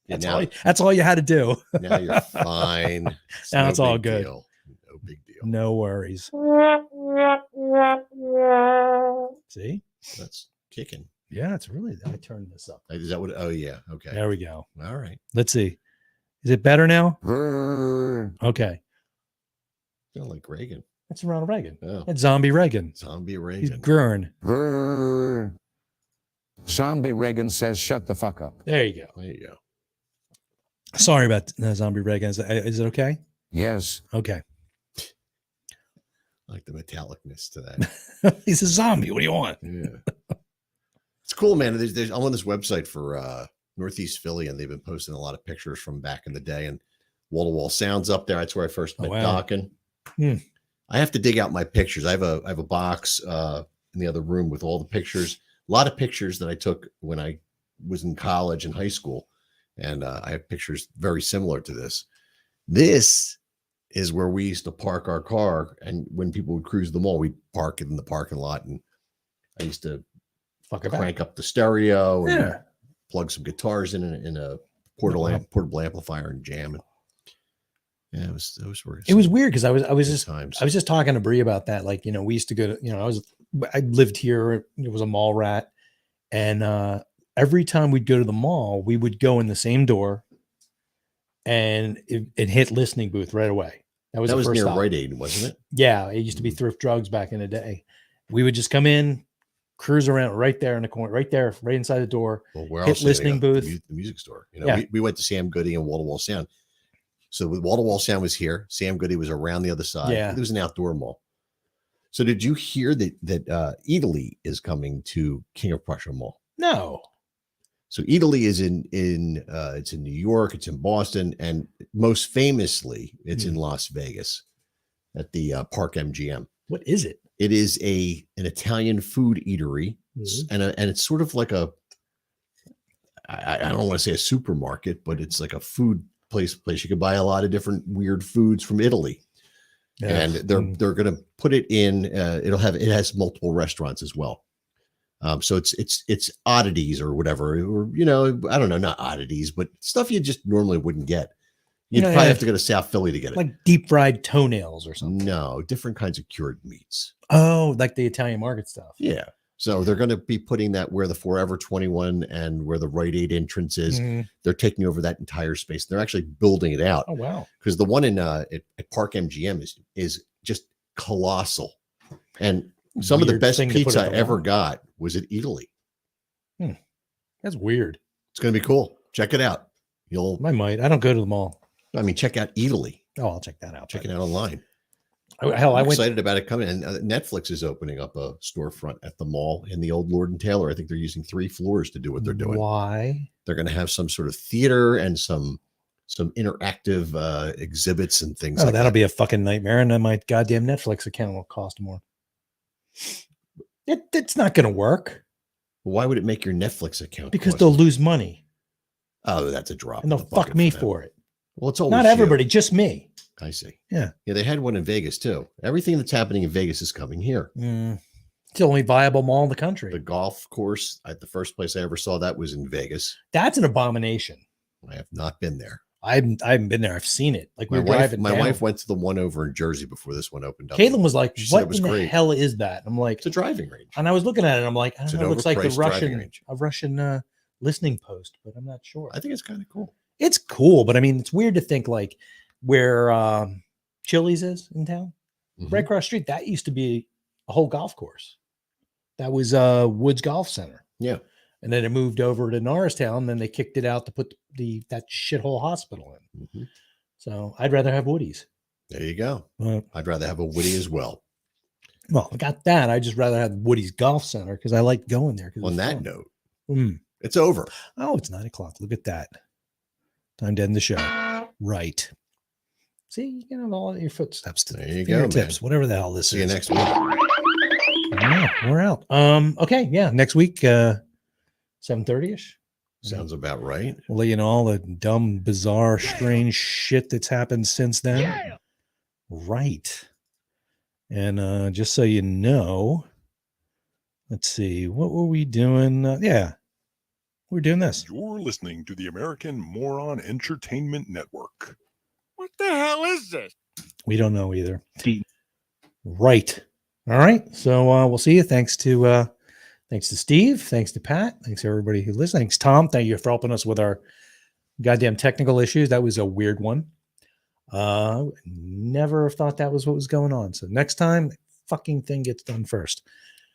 Speaker 4: That's all you had to do.
Speaker 5: Now you're fine.
Speaker 4: Now it's all
Speaker 5: big
Speaker 4: good.
Speaker 5: deal. No big deal.
Speaker 4: No worries. See?
Speaker 5: That's kicking.
Speaker 4: Yeah, it's really. I turned this up.
Speaker 5: Is that what? Oh yeah. Okay.
Speaker 4: There we go.
Speaker 5: All right.
Speaker 4: Let's see. Is it better now? Okay.
Speaker 5: Sound like Reagan.
Speaker 4: That's Ronald Reagan.
Speaker 5: Oh.
Speaker 4: That's Zombie Reagan.
Speaker 5: Zombie
Speaker 4: He's
Speaker 5: Reagan.
Speaker 4: Gurn.
Speaker 11: Zombie Reagan says, "Shut the fuck up."
Speaker 4: There you go.
Speaker 5: There you go.
Speaker 4: Sorry about Zombie Reagan. Is it okay?
Speaker 11: Yes.
Speaker 4: Okay.
Speaker 5: I like the metallicness to that.
Speaker 4: He's a zombie. What do you want?
Speaker 5: Yeah. It's cool, man. I'm on this website for Northeast Philly, and they've been posting a lot of pictures from back in the day, and wall-to-wall sounds up there. That's where I first met Dockin. I have to dig out my pictures. I have a box in the other room with all the pictures. A lot of pictures that I took when I was in college and high school. And I have pictures very similar to this. This is where we used to park our car. And when people would cruise the mall, we'd park it in the parking lot. And I used to crank up the stereo and plug some guitars in a portable amplifier and jam. And yeah, those were.
Speaker 4: It was weird because I was just talking to Bree about that. Like, we used to go to, I lived here. It was a mall rat. And every time we'd go to the mall, we would go in the same door and it hit listening booth right away. That was
Speaker 5: near
Speaker 4: stop.
Speaker 5: Rite Aid, wasn't it?
Speaker 4: Yeah. It used to be Thrift Drugs back in the day. We would just come in, cruise around right there in the corner, right there, right inside the door,
Speaker 5: Well,
Speaker 4: hit listening booth.
Speaker 5: The music store. We went to Sam Goody and Wall to Wall Sound. So Wall to Wall Sound was here. Sam Goody was around the other side.
Speaker 4: Yeah.
Speaker 5: It was an outdoor mall. So did you hear that Italy is coming to King of Prussia Mall?
Speaker 4: No.
Speaker 5: So Italy is in it's in New York, it's in Boston, and most famously, it's in Las Vegas at the Park MGM.
Speaker 4: What is it?
Speaker 5: It is an Italian food eatery, and it's sort of like I don't want to say a supermarket, but it's like a food place you can buy a lot of different weird foods from Italy. Yeah. And they're going to put it in. It has multiple restaurants as well. So it's oddities or whatever, or I don't know, not oddities, but stuff you just normally wouldn't get. You'd probably have to go to South Philly to get it,
Speaker 4: like deep fried toenails or something.
Speaker 5: No, different kinds of cured meats.
Speaker 4: Oh, like the Italian market stuff.
Speaker 5: Yeah. So they're going to be putting that where the Forever 21 and where the Rite Aid entrance is. They're taking over that entire space. They're actually building it out.
Speaker 4: Oh wow!
Speaker 5: Because the one in at Park MGM is just colossal, and some of the best pizza I ever got was at Italy.
Speaker 4: That's weird.
Speaker 5: It's going to be cool. Check it out.
Speaker 4: I might. I don't go to the mall.
Speaker 5: I mean, check out Italy.
Speaker 4: Oh, I'll check that out.
Speaker 5: Check it out online.
Speaker 4: Hell,
Speaker 5: I'm excited about it coming. And Netflix is opening up a storefront at the mall in the old Lord and Taylor. I think they're using 3 floors to do what they're doing.
Speaker 4: Why?
Speaker 5: They're going to have some sort of theater and some interactive exhibits and things.
Speaker 4: Oh, that'll be a fucking nightmare. And then my goddamn Netflix account will cost more. It's not going to work.
Speaker 5: Why would it make your Netflix account?
Speaker 4: Because they'll lose money.
Speaker 5: Oh, that's a drop.
Speaker 4: And they'll fuck me for it.
Speaker 5: Well, it's always
Speaker 4: not everybody, just me.
Speaker 5: I see.
Speaker 4: Yeah.
Speaker 5: Yeah, they had one in Vegas too. Everything that's happening in Vegas is coming here.
Speaker 4: It's the only viable mall in the country.
Speaker 5: The golf course, the first place I ever saw that was in Vegas.
Speaker 4: That's an abomination.
Speaker 5: I have not been there.
Speaker 4: I haven't been there. I've seen it. Like
Speaker 5: my wife went to the one over in Jersey before this one opened up.
Speaker 4: Caitlin was like, "What in the
Speaker 5: great.
Speaker 4: hell is that?" I'm like,
Speaker 5: "It's a driving range."
Speaker 4: And I was looking at it. And I'm like, I don't know. It looks like
Speaker 5: a
Speaker 4: Russian listening post, but I'm not sure.
Speaker 5: I think it's kind of cool.
Speaker 4: It's cool, but I mean, it's weird to think like where Chili's is in town, right across the street. That used to be a whole golf course. That was Woods Golf Center.
Speaker 5: Yeah.
Speaker 4: and then it moved over to Norristown. Then they kicked it out to put that shithole hospital in.
Speaker 5: Mm-hmm.
Speaker 4: So I'd rather have Woody's.
Speaker 5: There you go. I'd rather have a Woody as well.
Speaker 4: Well, I got that. I'd just rather have Woody's Golf Center because I like going there.
Speaker 5: On that note,
Speaker 4: Mm.
Speaker 5: it's over.
Speaker 4: Oh, it's 9:00. Look at that. Time to end the show. Right. See, you can have all your footsteps to
Speaker 5: there you go,
Speaker 4: tips, whatever the hell this
Speaker 5: See
Speaker 4: is.
Speaker 5: you next week.
Speaker 4: Yeah, we're out. Okay, yeah, next week, 7:30ish.
Speaker 5: Sounds about right.
Speaker 4: We'll let you know all the dumb, bizarre, strange shit that's happened since then.
Speaker 9: Yeah.
Speaker 4: Right. And just so you know, let's see, what were we doing? Yeah, we're doing this.
Speaker 8: You're listening to the American Moron Entertainment Network.
Speaker 9: What the hell is this?
Speaker 4: We don't know either. Right. All right. So we'll see you. Thanks to Steve. Thanks to Pat. Thanks to everybody who listens. Thanks, Tom. Thank you for helping us with our goddamn technical issues. That was a weird one. Never have thought that was what was going on. So next time, the fucking thing gets done first.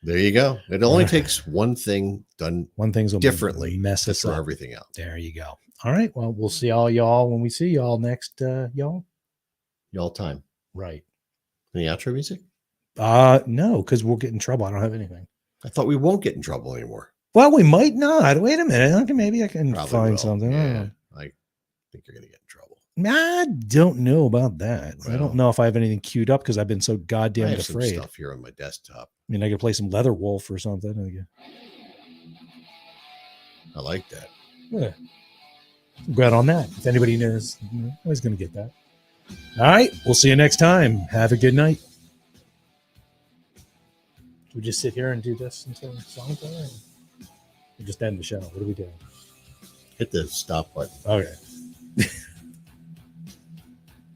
Speaker 5: There you go. It only takes one thing done.
Speaker 4: One thing's
Speaker 5: differently
Speaker 4: mess
Speaker 5: to
Speaker 4: us
Speaker 5: throw
Speaker 4: up.
Speaker 5: everything out.
Speaker 4: There you go. All right. Well, we'll see all y'all when we see y'all next. Y'all.
Speaker 5: Y'all time.
Speaker 4: Right.
Speaker 5: Any outro music?
Speaker 4: No, because we'll get in trouble. I don't have anything.
Speaker 5: I thought we won't get in trouble anymore.
Speaker 4: Well, we might not. Wait a minute. Okay, maybe I can
Speaker 5: Probably
Speaker 4: find
Speaker 5: will.
Speaker 4: something. I don't know.
Speaker 5: I think you're going to get in trouble.
Speaker 4: I don't know about that. I
Speaker 5: Well,
Speaker 4: don't know if I have anything queued up because I've been so
Speaker 5: I
Speaker 4: goddamn
Speaker 5: have some
Speaker 4: afraid.
Speaker 5: stuff here on my desktop.
Speaker 4: I mean, I could play some Leather Wolf or something.
Speaker 5: I like that.
Speaker 4: Yeah. Glad on that. If anybody knows, I was going to get that. All right. We'll see you next time. Have a good night. We just sit here and do this until the song's over? We just end the show. What are we doing?
Speaker 5: Hit the stop button.
Speaker 4: Okay.